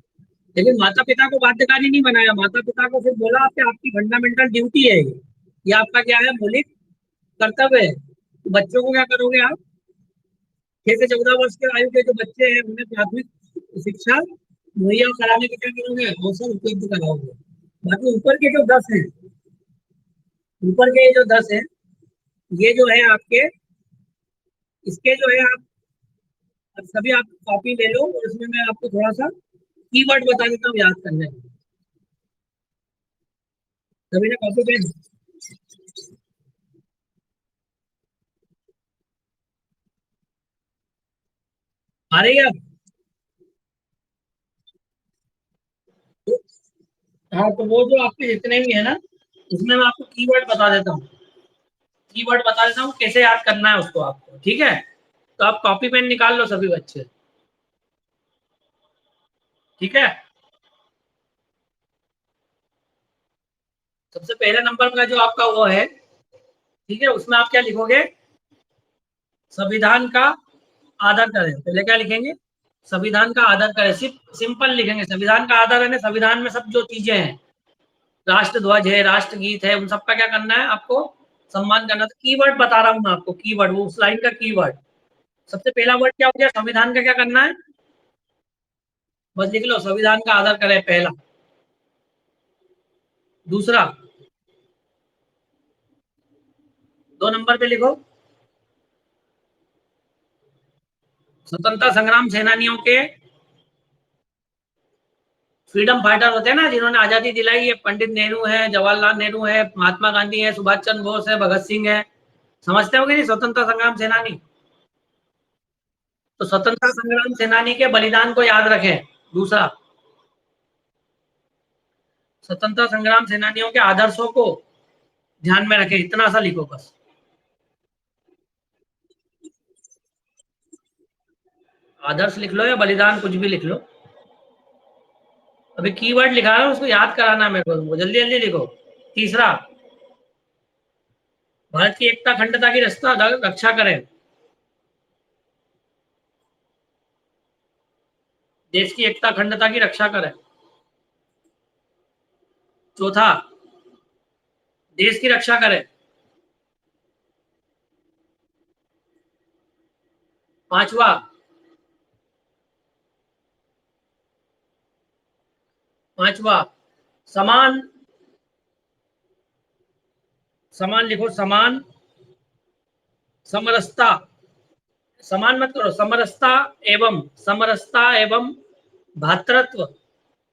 लेकिन माता पिता को बाध्यकारी नहीं बनाया। माता पिता को सिर्फ बोला आपके आपकी फंडामेंटल ड्यूटी है ये आपका क्या है, मौलिक कर्तव्य है। तो बच्चों को क्या करोगे आप? 6 से 14 वर्ष के आयु के जो बच्चे हैं उन्हें प्राथमिक शिक्षा मुहैया कराने के क्या करोगे, अवसर उपलब्ध कराओगे। बाकी ऊपर के जो 10 हैं, ऊपर के जो 10 हैं, ये जो है आपके, इसके जो है आप सभी आप कॉपी ले लो और इसमें मैं आपको थोड़ा सा कीवर्ड बता देता हूँ याद करने में। सभी ने कॉपी पेन आ रही है? हाँ, तो वो जो आपके जितने भी है ना, उसमें मैं आपको कीवर्ड बता देता हूँ। कीवर्ड बता देता हूँ कैसे याद करना है उसको आपको, ठीक है? तो आप कॉपी पेन निकाल लो सभी बच्चे, ठीक है? सबसे पहले नंबर का जो आपका वो है, ठीक है, उसमें आप क्या लिखोगे? संविधान का आदर करें। पहले क्या लिखेंगे? संविधान का आदर करें। सिर्फ सिंपल लिखेंगे, संविधान का आदर है ना। संविधान में सब जो चीजें हैं, राष्ट्र ध्वज है, राष्ट्रगीत है, उन सबका क्या करना है आपको? सम्मान करना। तो कीवर्ड बता रहा हूँ मैं आपको, कीवर्ड, वो उस लाइन का कीवर्ड। सबसे पहला वर्ड क्या हो गया? संविधान का क्या करना है? बस लिख लो, संविधान का आदर करें, पहला। दूसरा, 2 नंबर पे लिखो, स्वतंत्रता संग्राम सेनानियों के, फ्रीडम फाइटर होते हैं ना जिन्होंने आजादी दिलाई है, पंडित नेहरू है, जवाहरलाल नेहरू है, महात्मा गांधी है, सुभाष चंद्र बोस है, भगत सिंह है। समझते हो कि नहीं, स्वतंत्रता संग्राम सेनानी? तो स्वतंत्रता संग्राम सेनानी के बलिदान को याद रखें। दूसरा, स्वतंत्रता संग्राम सेनानियों के आदर्शों को ध्यान में रखें। इतना सा लिखो बस। आदर्श लिख लो या बलिदान, कुछ भी लिख लो। अभी कीवर्ड लिखा है, उसको याद कराना है मेरे को, तुमको जल्दी जल्दी लिखो। तीसरा, भारत की एकता अखंडता की रक्षा करें। देश की एकता अखंडता की रक्षा करें। चौथा, देश की रक्षा करें। पांचवा, पांचवा, समान, समान लिखो, समान समरसता, समान मत करो, समरसता एवं, समरसता एवं भातृत्व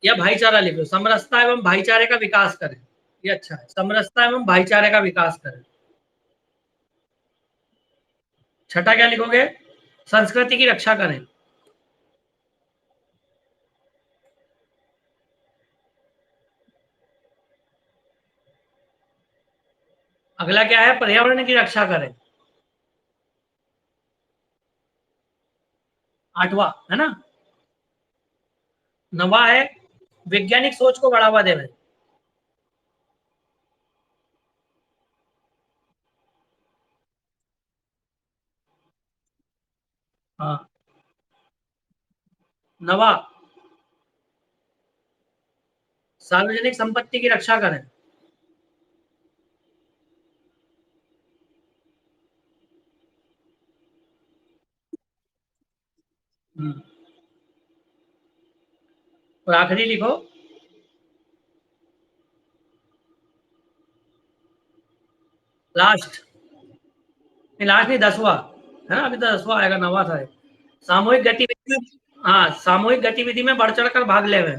या भाईचारा लिखो। समरसता एवं भाईचारे का विकास करें। ये अच्छा है, समरसता एवं भाईचारे का विकास करें। छठा क्या लिखोगे? संस्कृति की रक्षा करें। अगला क्या है? पर्यावरण की रक्षा करें, 8वां है ना। 9वां है वैज्ञानिक सोच को बढ़ावा देवे। हाँ। 9वां सार्वजनिक संपत्ति की रक्षा करें। हम्म। और आखिरी लिखो, लास्ट, नहीं लास्ट नहीं, 10वां है ना, अभी तो 10वां आएगा, 9वां था ये। सामूहिक गतिविधि में, हाँ सामूहिक गतिविधि में बढ़ चढ़ कर भाग लेवे।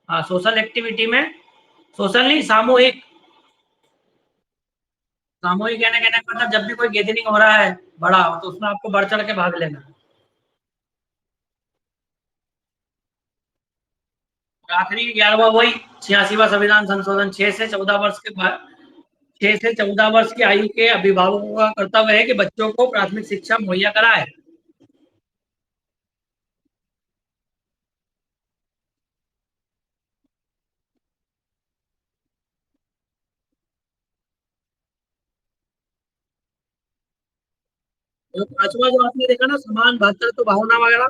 हाँ सोशल एक्टिविटी में, सोशल नहीं सामूहिक, सामूहिक कहने का मतलब जब भी कोई गैदरिंग हो रहा है बड़ा, तो उसमें आपको बढ़ चढ़ के भाग लेना। और आखिरी 11वां वही 86वां संविधान संशोधन, 6 से 14 वर्ष की आयु के अभिभावकों का कर्तव्य है कि बच्चों को प्राथमिक शिक्षा मुहैया कराए। तो 5वां जो आपने देखा ना, समान भातृत्व भावना वगैरह,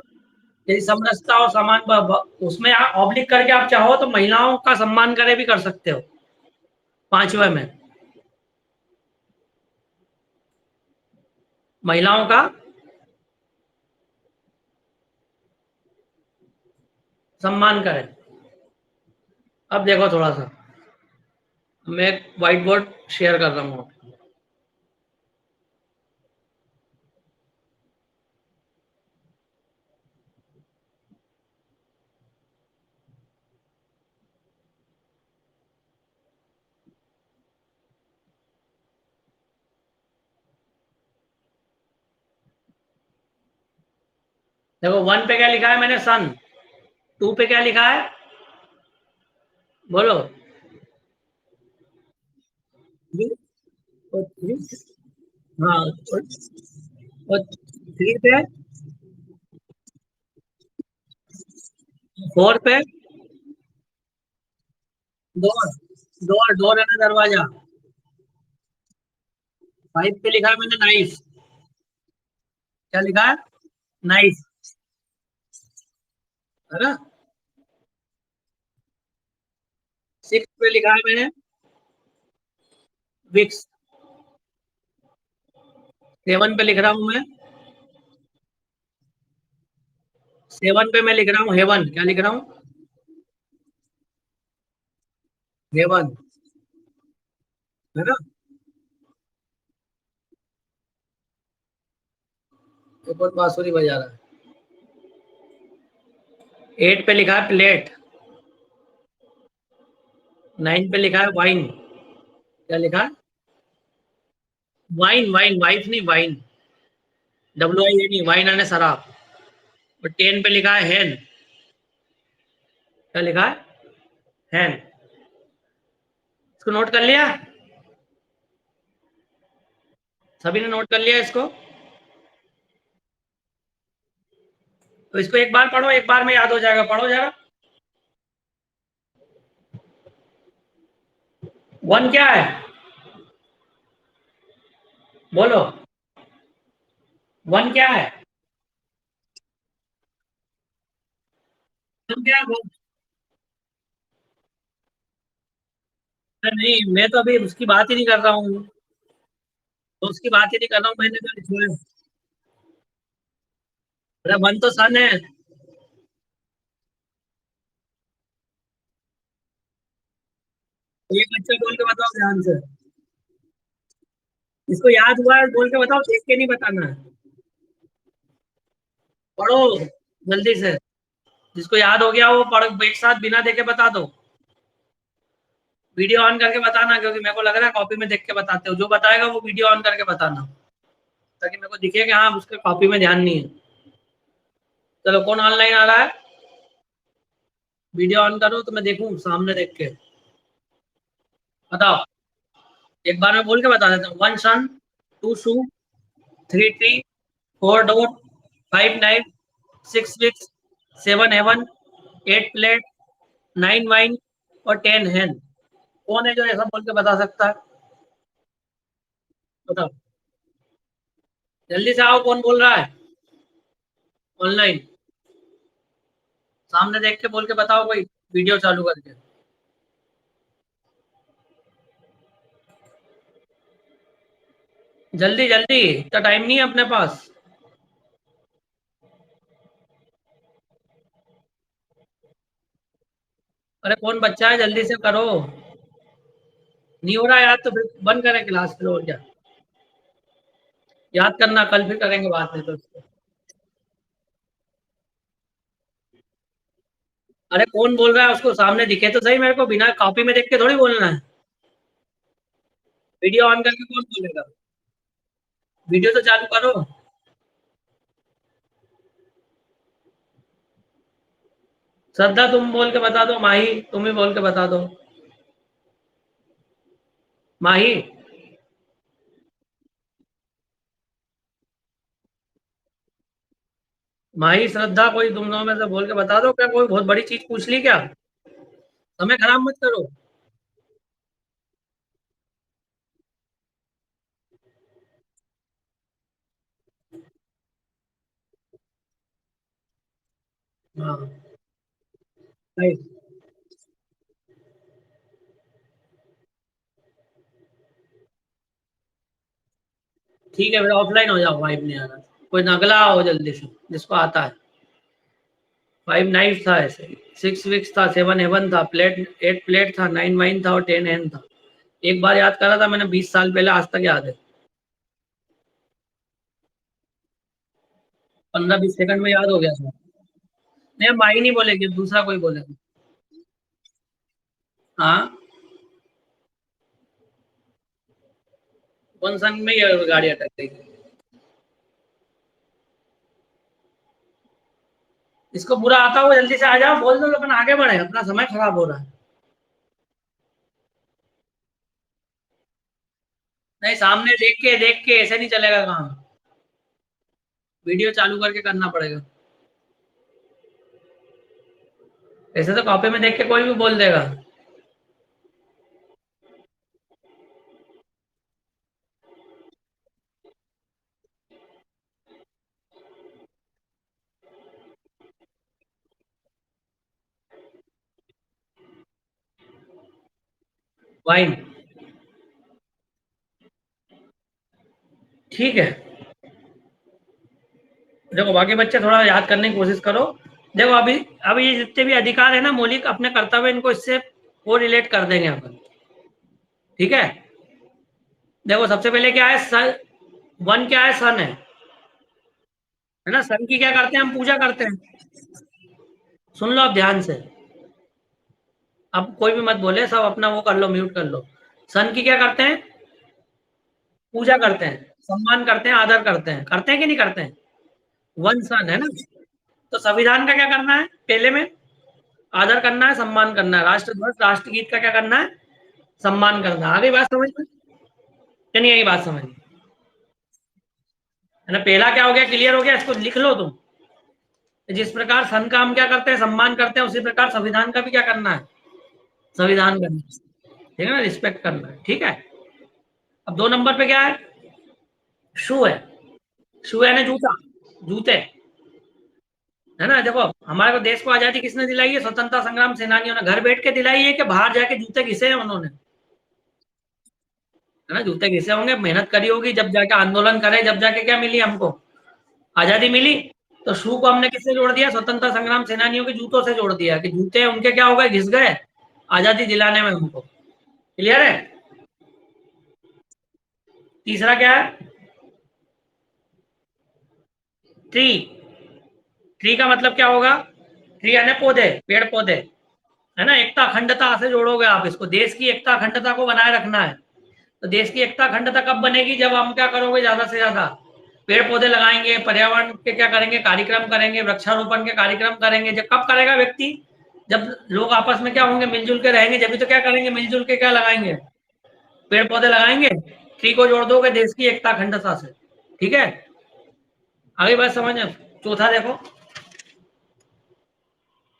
यही समरसता और समान उसमें ऑब्लिक करके आप चाहो तो महिलाओं का सम्मान करे भी कर सकते हो, 5वें में महिलाओं का सम्मान करें। अब देखो थोड़ा सा, मैं व्हाइट बोर्ड शेयर कर रहा हूँ। देखो 1 पे क्या लिखा है मैंने, सन। 2 पे क्या लिखा है, बोलो। और 3, हाँ और 3 पे, 4 पे डोर, डोर डोर है ना, दरवाजा। 5 पे लिखा है मैंने नाइफ, क्या लिखा है, नाइफ, है ना। 6 पे लिखा है मैंने विक्स। 7 पे लिख रहा हूँ मैं, 7 पे मैं लिख रहा हूँ हेवन, क्या लिख रहा हूँ, हेवन, है ना। एक और बांसुरी बजा रहा है। 8 पे लिखा है प्लेट। 9 पे लिखा है वाइन, क्या लिखा है, वाइन, वाइन वाइफ नहीं, वाइन, WIN, वाइन आने शराब। और 10 पे लिखा है हैन, क्या लिखा है, हैन। इसको नोट कर लिया, सभी ने नोट कर लिया इसको। तो इसको एक बार पढ़ो, एक बार में याद हो जाएगा, पढ़ो जरा। 1 क्या है, बोलो। 1 क्या है, 1 क्या है नहीं, मैं तो अभी उसकी बात ही नहीं कर रहा हूँ, तो उसकी बात ही नहीं कर रहा हूँ, मैंने तो लिखा है। अरे 1 तो सन है। एक बच्चा बोल के बताओ ध्यान से, इसको याद हुआ है बोल के बताओ, देख के नहीं बताना है। पढ़ो जल्दी से, जिसको याद हो गया वो पढ़, एक साथ बिना देखे बता दो। वीडियो ऑन करके बताना, क्योंकि मेरे को लग रहा है कॉपी में देख के बताते हो, जो बताएगा वो वीडियो ऑन करके बताना, ताकि मेरे को दिखे कि हाँ उसके कॉपी में ध्यान नहीं है। चलो कौन ऑनलाइन आ रहा है, वीडियो ऑन करो तो मैं देखूं सामने देख के। बताओ, एक बार में बोल के बता देता हूँ। 1 sun, 2 shoe, 3 tree, 4 door, 5 knife, 6 Vicks, 7 heaven, 8 plate, 9 wine और 10 हैन। कौन है जो ऐसा बोल के बता सकता है? बताओ, जल्दी से आओ, कौन बोल रहा है ऑनलाइन? सामने देख के बोल के बताओ, कोई वीडियो चालू करके। जल्दी जल्दी, इतना टाइम नहीं है अपने पास। अरे कौन बच्चा है, जल्दी से करो। नहीं हो रहा याद तो फिर बंद करें क्लास, फिर और क्या। याद करना, कल फिर करेंगे बात में तो इसको। अरे कौन बोल रहा है, उसको सामने दिखे तो सही मेरे को, बिना कॉपी में देख के थोड़ी बोलना है। वीडियो ऑन करके कौन बोलेगा? वीडियो तो चालू करो। श्रद्धा तुम बोल के बता दो, माही तुम ही बोल के बता दो। माही, माही श्रद्धा, कोई तुम दोनों में से बोल के बता दो। क्या कोई बहुत बड़ी चीज पूछ ली क्या? समय खराब मत करो। हाँ, राइट। ठीक है, फिर ऑफलाइन हो जाओ, वाइब नहीं आ रहा। कोई नगला हो जल्दी से, जिसको आता है। 5 नाइफ था ऐसे, 6 विक्स था, 7 हेवन था, प्लेट 8 प्लेट था, 9 वाइन था और 10 हैन था। एक बार याद करा था मैंने 20 साल पहले, आज तक याद है। 15-20 सेकंड में याद हो गया था। नहीं, माही नहीं बोलेगी, दूसरा कोई बोलेगा। हाँ, कौन सन में ये गाड़ी अटक गई? इसको बुरा आता हो जल्दी से आ जाओ, बोल दो तो अपन आगे बढ़े, अपना समय खराब हो रहा है। नहीं, सामने देख के ऐसे नहीं चलेगा काम। वीडियो चालू करके करना पड़ेगा। ऐसे तो कॉपी में देख के कोई भी बोल देगा। वाइन। ठीक है। देखो, बाकी बच्चे थोड़ा याद करने की कोशिश करो। देखो, अभी अभी ये जितने भी अधिकार है ना मौलिक, अपने कर्तव्य, इनको इससे वो रिलेट कर देंगे अपन। ठीक है। देखो, सबसे पहले क्या है, सन। वन क्या है, सन है ना। सन की क्या करते हैं, हम पूजा करते हैं। सुन लो अब ध्यान से। अब कोई भी मत बोले, सब अपना वो कर लो, म्यूट कर लो। सन की क्या करते हैं? पूजा करते हैं, सम्मान करते हैं, आदर करते हैं कि नहीं करते हैं? वन सन है ना। तो संविधान का क्या करना है पहले में? आदर करना है, सम्मान करना है। राष्ट्र ध्वज, राष्ट्रगीत का क्या करना है? सम्मान करना है। आगे बात समझ में? क्या नहीं आई बात समझ में? है ना, पहला क्या हो गया, क्लियर हो गया, इसको लिख लो तुम। जिस प्रकार सन का हम क्या करते हैं, सम्मान करते हैं, उसी प्रकार संविधान का भी क्या करना है? संविधान करना है। ठीक है ना, रिस्पेक्ट करना है। ठीक है। अब 2 नंबर पे क्या है? शू है। शू है ना, जूता, जूते। है ना। देखो, हमारे को देश को आजादी किसने दिलाई है? स्वतंत्रता संग्राम सेनानियों ने। घर बैठ के दिलाई है कि बाहर जाके जूते घिसे हैं उन्होंने? है ना, जूते घिसे होंगे, मेहनत करी होगी, जब जाके आंदोलन करे, जब जाके क्या मिली हमको? आजादी मिली। तो शू को हमने किससे जोड़ दिया? स्वतंत्रता संग्राम सेनानियों के जूतों से जोड़ दिया, कि जूते उनके क्या हो गए, घिस गए आजादी दिलाने में हमको। क्लियर है? तीसरा क्या है? ट्री। ट्री का मतलब क्या होगा? ट्री यानी पौधे, पेड़ पौधे। है ना, एकता अखंडता से जोड़ोगे आप इसको। देश की एकता अखंडता को बनाए रखना है। तो देश की एकता अखंडता कब बनेगी? जब हम क्या करोगे, ज्यादा से ज्यादा पेड़ पौधे लगाएंगे, पर्यावरण के क्या करेंगे, कार्यक्रम करेंगे, वृक्षारोपण के कार्यक्रम करेंगे। जब कब करेगा व्यक्ति? जब लोग आपस में क्या होंगे, मिलजुल के रहेंगे, जब भी तो क्या करेंगे, मिलजुल के क्या लगाएंगे, पेड़ पौधे लगाएंगे, ट्री को जोड़ दोगे देश की एकता अखंडता से। ठीक है, आगे बात समझ में। चौथा देखो,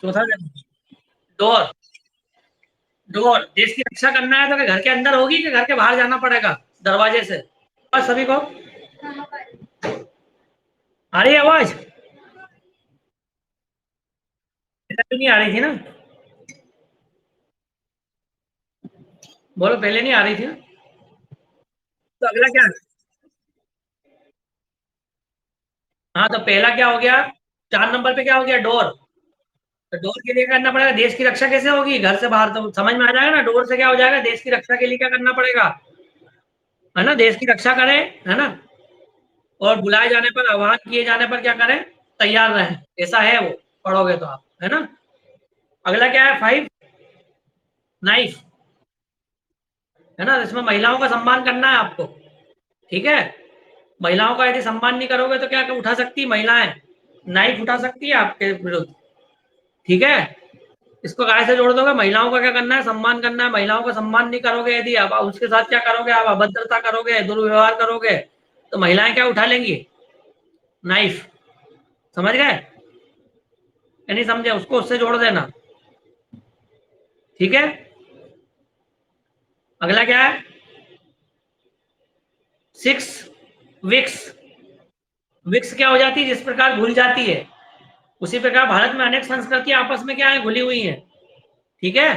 चौथा देखो, डोर। डोर, देश की रक्षा करना है तो घर के अंदर होगी कि घर के बाहर जाना पड़ेगा दरवाजे से? बस सभी को आ रही है आवाज? पहले नहीं आ रही थी ना? बोलो, पहले नहीं आ रही थी ना? तो अगला क्या? हाँ, तो पहला क्या हो गया? 4 नंबर पे क्या हो गया? डोर। तो डोर के लिए करना पड़ेगा, देश की रक्षा कैसे होगी घर से बाहर? तो समझ में आ जाएगा ना, डोर से क्या हो जाएगा, देश की रक्षा के लिए क्या करना पड़ेगा, है ना? देश की रक्षा करें, है ना? और बुलाए जाने पर, आह्वान किए जाने पर क्या करें? तैयार रहें। ऐसा है वो, पढ़ोगे तो आप, है ना? अगला क्या है? 5, नाइफ, है ना? इसमें महिलाओं का सम्मान करना है आपको। ठीक है, महिलाओं का यदि सम्मान नहीं करोगे तो क्या उठा सकती है महिलाएं? नाइफ उठा सकती है आपके विरुद्ध। ठीक है, इसको काय से जोड़ दोगे? महिलाओं का क्या करना है? सम्मान करना है। महिलाओं का सम्मान नहीं करोगे यदि, अब उसके साथ क्या करोगे? आप अभद्रता करोगे, दुर्व्यवहार करोगे, तो महिलाएं क्या उठा लेंगी? नाइफ। समझ गए? या नहीं समझे? उसको उससे जोड़ देना। ठीक है, अगला क्या है? 6, विक्स। विक्स क्या हो जाती है? जिस प्रकार घुल जाती है, उसी प्रकार भारत में अनेक संस्कृतियां आपस में क्या है? घुली हुई हैं। ठीक है,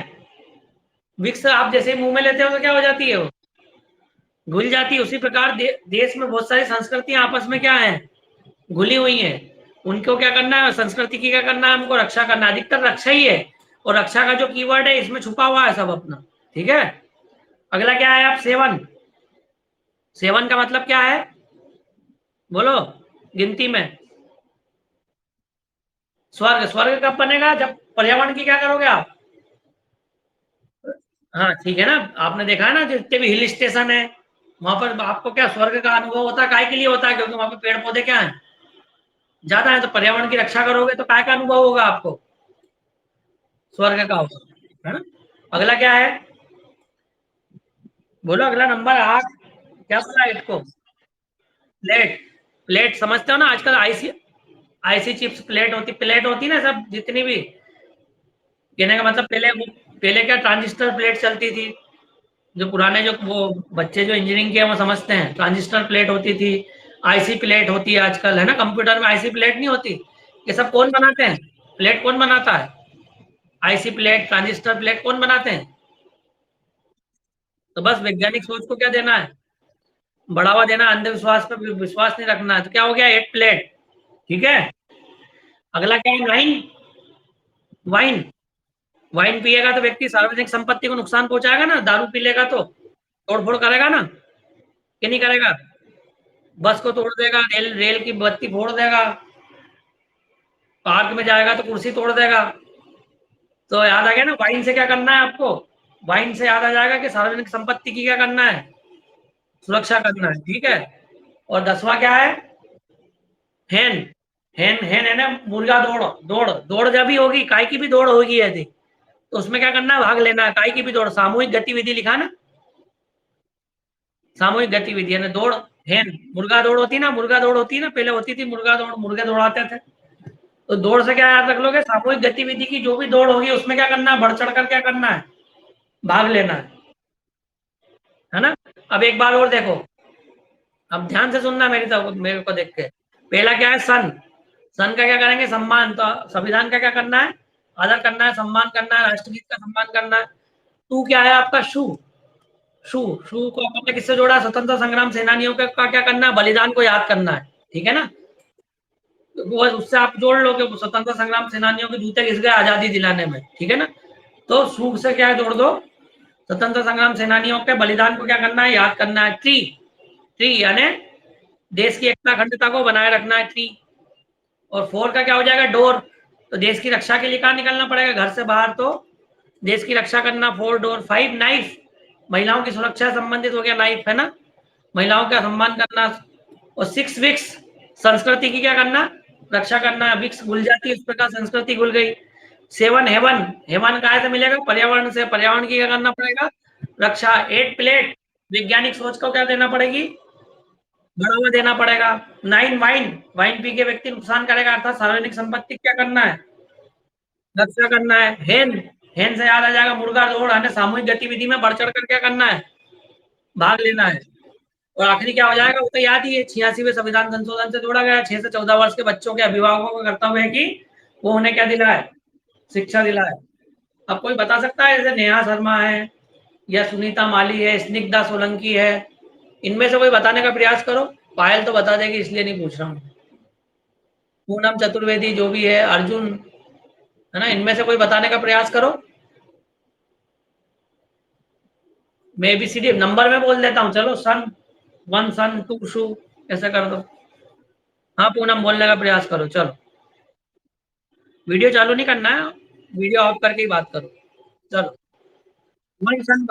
विक्स आप जैसे मुंह में लेते हो तो क्या हो जाती है? वो घुल जाती है। उसी प्रकार देश में बहुत सारी संस्कृतियां आपस में क्या है? घुली हुई हैं। उनको क्या करना है? संस्कृति की क्या करना है? हमको रक्षा करना है। अधिकतर रक्षा ही है, और रक्षा का जो कीवर्ड है इसमें छुपा हुआ है सब अपना। ठीक है, अगला क्या है? आप 7। 7 का मतलब क्या है? बोलो गिनती में। स्वर्ग। स्वर्ग कब बनेगा? जब पर्यावरण की क्या करोगे आप? हाँ ठीक है ना, आपने देखा है ना, जितने भी हिल स्टेशन है वहां पर आपको क्या स्वर्ग का अनुभव होता है? काय के लिए होता है? क्योंकि वहां पर पेड़ पौधे क्या है? ज्यादा है। तो पर्यावरण की रक्षा करोगे तो काय का अनुभव होगा आपको? स्वर्ग का होगा, है ना? अगला क्या है? बोलो, अगला नंबर 8। क्या बोला 8 को? प्लेट। प्लेट समझते हो ना? आजकल आईसी, आईसी चिप्स प्लेट होती, प्लेट होती ना सब जितनी भी। कहने का मतलब पहले क्या ट्रांजिस्टर प्लेट चलती थी? जो पुराने जो वो बच्चे जो इंजीनियरिंग किया वो समझते हैं, ट्रांजिस्टर प्लेट होती थी, आईसी प्लेट होती है आजकल, है ना? कंप्यूटर में आईसी प्लेट नहीं होती। ये सब कौन बनाते हैं? प्लेट कौन बनाता है? आईसी प्लेट, ट्रांजिस्टर प्लेट कौन बनाते हैं? तो बस वैज्ञानिक सोच को क्या देना है? बढ़ावा देना, अंधविश्वास पर विश्वास नहीं रखना है। तो क्या हो गया? 8 प्लेट। ठीक है, अगला क्या है? 9, वाइन। वाइन पिएगा तो व्यक्ति सार्वजनिक संपत्ति को नुकसान पहुंचाएगा ना? दारू पी लेगा तो तोड़फोड़ करेगा ना, कि नहीं करेगा? बस को तोड़ देगा, रेल रेल की बत्ती फोड़ देगा, पार्क में जाएगा तो कुर्सी तोड़ देगा। तो याद आ गया ना, वाइन से क्या करना है आपको? वाइन से याद आ जाएगा कि सार्वजनिक संपत्ति की क्या करना है? सुरक्षा करना है। ठीक है, और 10वां क्या है? हैन। हैन हैन है ना, मुर्गा दौड़। दौड़ दौड़ जब भी होगी, काय की भी दौड़ होगी यदि, तो उसमें क्या करना है? भाग लेना है। काय की भी दौड़, सामूहिक गतिविधि लिखा ना, सामूहिक गतिविधि है ना दौड़। हैन, मुर्गा दौड़ होती ना, मुर्गा दौड़ होती ना, पहले होती थी मुर्गा दौड़, मुर्गे दौड़ाते थे। तो दौड़ से क्या याद रख लोगे? सामूहिक गतिविधि की जो भी दौड़ होगी उसमें क्या करना है? बढ़ चढ़ कर क्या करना है? भाग लेना है ना? अब एक बार और देखो, अब ध्यान से सुनना मेरी तरफ, मेरे को देख के। पहला क्या है? सन। सन का क्या करेंगे? सम्मान। तो संविधान का क्या करना है? आदर करना है, सम्मान करना है, राष्ट्रगीत का सम्मान करना है। टू क्या है आपका? शू। शू, शू को आपने किससे जोड़ा? स्वतंत्र संग्राम सेनानियों का क्या करना है? बलिदान को याद करना है। ठीक है ना? वो उससे आप जोड़ लो कि स्वतंत्र संग्राम सेनानियों के जूते घिस गए आजादी दिलाने में। ठीक है ना? तो शू से क्या जोड़ दो? स्वतंत्र संग्राम सेनानियों के बलिदान को क्या करना है? याद करना है। ट्री। ट्री यानी देश की एकता अखंडता को बनाए रखना है, ट्री। और 4 का क्या हो जाएगा? डोर। तो देश की रक्षा के लिए कहाँ निकलना पड़ेगा? घर से बाहर, तो देश की रक्षा करना, 4 डोर। 5 नाइफ, महिलाओं की सुरक्षा से संबंधित हो गया नाइफ, है ना? महिलाओं का सम्मान करना। और 6 विक्स, संस्कृति की क्या करना? रक्षा करना। विक्स घुल जाती है, इस प्रकार संस्कृति घुल गई। 7 हेवन। हेवन कहाँ से मिलेगा? पर्यावरण से। पर्यावरण की क्या करना पड़ेगा? रक्षा। 8 प्लेट, वैज्ञानिक सोच को क्या देना पड़ेगी, बढ़ावा देना पड़ेगा। 9 वाइन, वाइन पी के व्यक्ति नुकसान करेगा, अर्थात सार्वजनिक संपत्ति क्या करना है, रक्षा करना है। हेन, हेन से याद आ जाएगा मुर्गा दौड़, हमें सामूहिक गतिविधि में बढ़ चढ़ कर क्या करना है, भाग लेना है। और आखिरी क्या हो जाएगा, वो तो याद ही है, 86वें संविधान संशोधन से जोड़ा गया, 6 से 14 वर्ष के बच्चों के अभिभावकों का कर्तव्य है कि वो उन्हें क्या दिलाए, शिक्षा दिलाए। अब कोई बता सकता है, जैसे नेहा शर्मा है या सुनीता माली है, स्निग्धा सोलंकी है, इनमें से कोई बताने का प्रयास करो। पायल तो बता देगी, इसलिए नहीं पूछ रहा हूँ। पूनम चतुर्वेदी जो भी है, अर्जुन, है ना, इनमें से कोई बताने का प्रयास करो। मैं एबीसीडी नंबर में बोल देता हूँ, चलो, सन 1, सन 2, शू, ऐसा कर दो। हाँ पूनम, बोलने का प्रयास करो, चलो। वीडियो चालू नहीं करना है, वीडियो ऑफ करके ही बात करो। चलो, वन सन,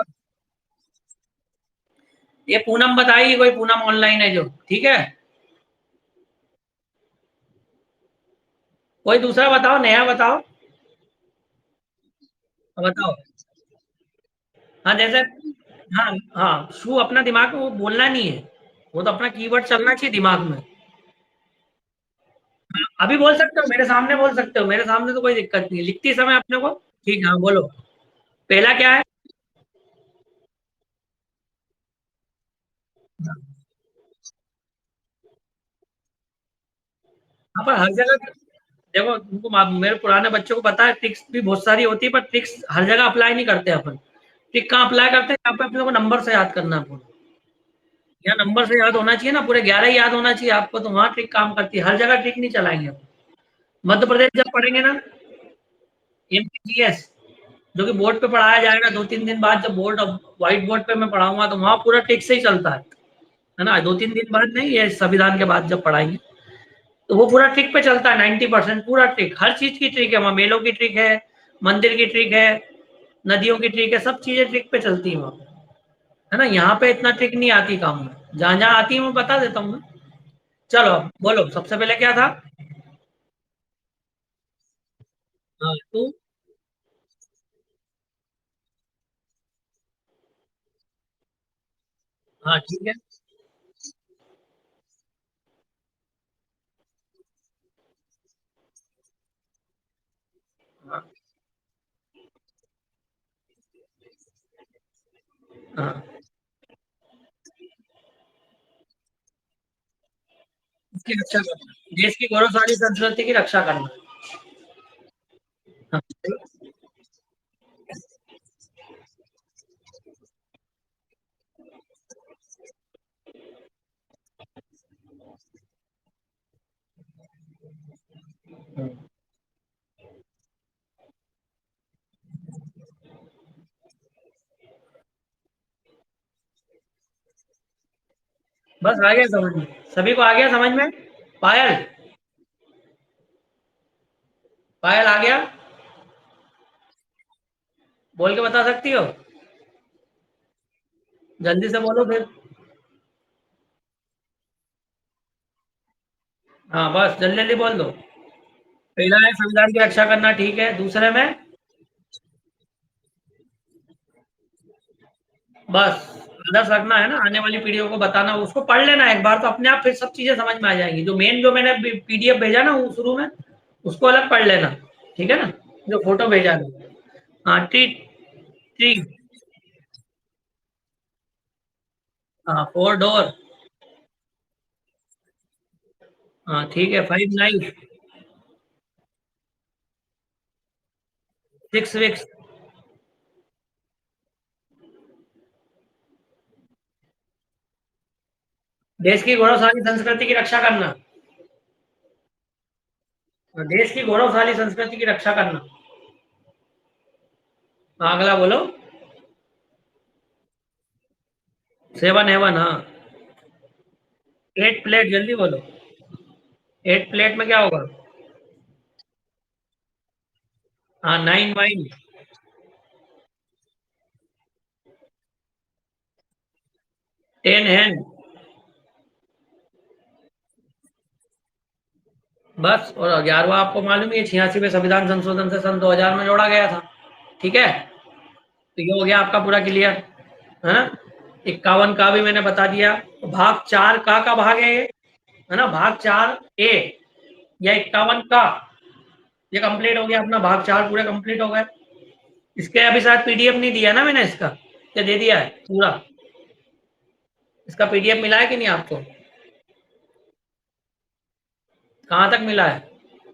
ये पूनम बताएगी, कोई पूनम ऑनलाइन है जो, ठीक है। कोई दूसरा बताओ, नया बताओ, बताओ। हाँ जैसे, हाँ हाँ, शू अपना दिमाग में वो बोलना नहीं है, वो तो अपना कीवर्ड चलना चाहिए दिमाग में। हाँ, अभी बोल सकते हो, मेरे सामने बोल सकते हो, मेरे सामने तो कोई दिक्कत नहीं है, लिखती समय अपने को। ठीक है, हाँ बोलो। पहला क्या है। हाँ पर हर जगह देखो, तुमको मेरे पुराने बच्चों को पता है, ट्रिक्स भी बहुत सारी होती है, पर ट्रिक्स हर जगह अप्लाई नहीं करते अपन। ट्रिक कहाँ अप्लाई करते हैं, यहाँ पे अपने को नंबर से याद करना है पूरा। यहाँ नंबर से याद होना चाहिए ना, पूरे 11 ही याद होना चाहिए आपको, तो वहाँ ट्रिक काम करती है, हर जगह ट्रिक नहीं चलाएंगे अपन। मध्य प्रदेश जब पढ़ेंगे ना, एमपीजीएस, जो कि बोर्ड पे पढ़ाया जाएगा 2-3 दिन बाद, जब बोर्ड, व्हाइट बोर्ड पे मैं पढ़ाऊंगा, तो वहाँ पूरा ट्रिक से ही चलता है ना, 2-3 दिन बाद नहीं, ये संविधान के बाद जब पढ़ाएंगे, तो वो पूरा ट्रिक पे चलता है। 90% पूरा ट्रिक, हर चीज की ट्रिक है वहाँ, मेलों की ट्रिक है, मंदिर की ट्रिक है, नदियों की ट्रिक है, सब चीजें ट्रिक पे चलती है वहाँ, है ना। यहाँ पे इतना ट्रिक नहीं आती काम में, जहां जहां आती है मैं बता देता हूँ ना। चलो अब बोलो, सबसे पहले क्या था। हाँ तू, हाँ ठीक है। हाँ, हाँ, इसकी रक्षा करना, देश की गौरवशाली संस्कृति की रक्षा करना। हाँ, बस आ गया समझ में, सभी को आ गया समझ में। पायल, पायल आ गया, बोल के बता सकती हो, जल्दी से बोलो फिर। हाँ बस जल्दी जल्दी बोल दो। पहला है संविधान की रक्षा करना, ठीक है, दूसरे में, बस आदर्श रखना है ना, आने वाली पीढ़ियों को बताना, उसको पढ़ लेना एक बार, तो अपने आप फिर सब चीजें समझ में आ जाएंगी। जो मेन, जो मैंने पीडीएफ भेजा ना वो शुरू में, उसको अलग पढ़ लेना, ठीक है ना, जो फोटो भेजा ना। हाँ टी, टी, हाँ 4 डोर, हाँ ठीक है, 5 नाइफ, 6 विक्स, देश की गौरवशाली संस्कृति की रक्षा करना, देश की गौरवशाली संस्कृति की रक्षा करना। हाँ, अगला बोलो। 7 हेवन, हाँ। 8 प्लेट, जल्दी बोलो। 8 प्लेट में क्या होगा। हाँ 9 वाइन, 10 हैंड, बस। और 11वां आपको मालूम है, 86वें संविधान संशोधन से सन 2000 में जोड़ा गया था, ठीक है। तो ये हो गया आपका पूरा क्लियर, है ना। 51 का भी मैंने बता दिया। तो भाग 4 का भाग है ना, भाग 4A या 51 का, ये कंप्लीट हो गया अपना, भाग 4 पूरे कंप्लीट हो गए। इसके अभी शायद पीडीएफ नहीं दिया ना मैंने इसका, क्या दे दिया है पूरा? इसका पीडीएफ मिला है कि नहीं आपको? कहाँ तक मिला है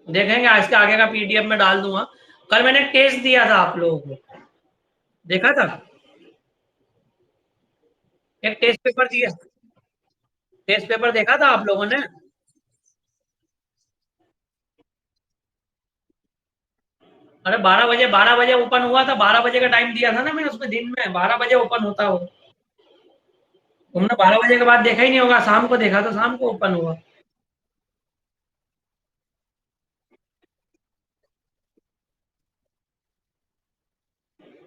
देखेंगे, आज के आगे का पीडीएफ में डाल दूंगा। कल मैंने टेस्ट दिया था आप लोगों को, देखा था? एक टेस्ट पेपर दिया, टेस्ट पेपर देखा था आप लोगों ने? अरे 12 बजे, 12 बजे ओपन हुआ था, 12 बजे का टाइम दिया था ना मैंने उसमें, दिन में 12 बजे ओपन होता हो। तुमने 12 बजे के बाद देखा ही नहीं होगा, शाम को देखा तो शाम को ओपन हुआ।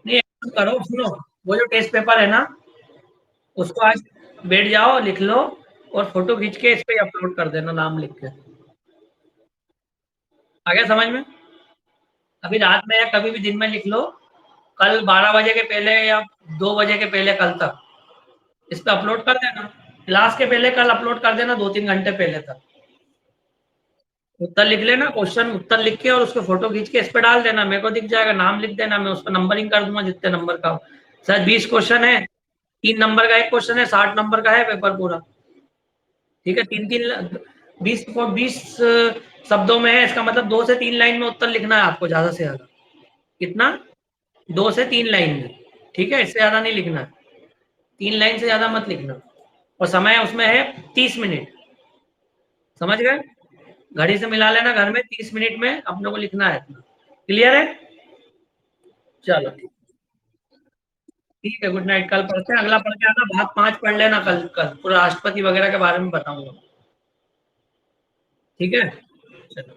नहीं, एक काम करो, सुनो, वो जो टेस्ट पेपर है ना, उसको आज बैठ जाओ, लिख लो, और फोटो खींच के इस पे अपलोड कर देना, नाम लिख के। आ गया समझ में? अभी रात में या कभी भी दिन में लिख लो, कल 12 बजे के पहले या 2 बजे के पहले कल तक इस पे अपलोड कर देना। क्लास के पहले कल अपलोड कर देना, 2-3 घंटे पहले तक। उत्तर लिख लेना, क्वेश्चन उत्तर लिख के और उसको फोटो खींच के इस पे डाल देना, मेरे को दिख जाएगा, नाम लिख देना, मैं उस पर नंबरिंग कर दूंगा जितने नंबर का हो। शायद 20 क्वेश्चन है, 3 नंबर का एक क्वेश्चन है, 60 नंबर का है पेपर पूरा। ठीक है, 3-3, 20 शब्दों में है, इसका मतलब 2 से 3 लाइन में उत्तर लिखना है आपको, ज्यादा से ज्यादा। कितना? 2 से 3 लाइन में। ठीक है, इससे ज्यादा नहीं लिखना है, 3 लाइन से ज्यादा मत लिखना। और समय उसमें है 30 मिनट, समझ गए? घड़ी से मिला लेना, घर में 30 मिनट में अपने को लिखना है इतना। क्लियर है? चलो ठीक है, गुड नाइट, कल पढ़ते हैं, अगला पढ़ के आना, भाग 5 पढ़ लेना कल, कल पूरा राष्ट्रपति वगैरह के बारे में बताऊंगा। ठीक है, चलो।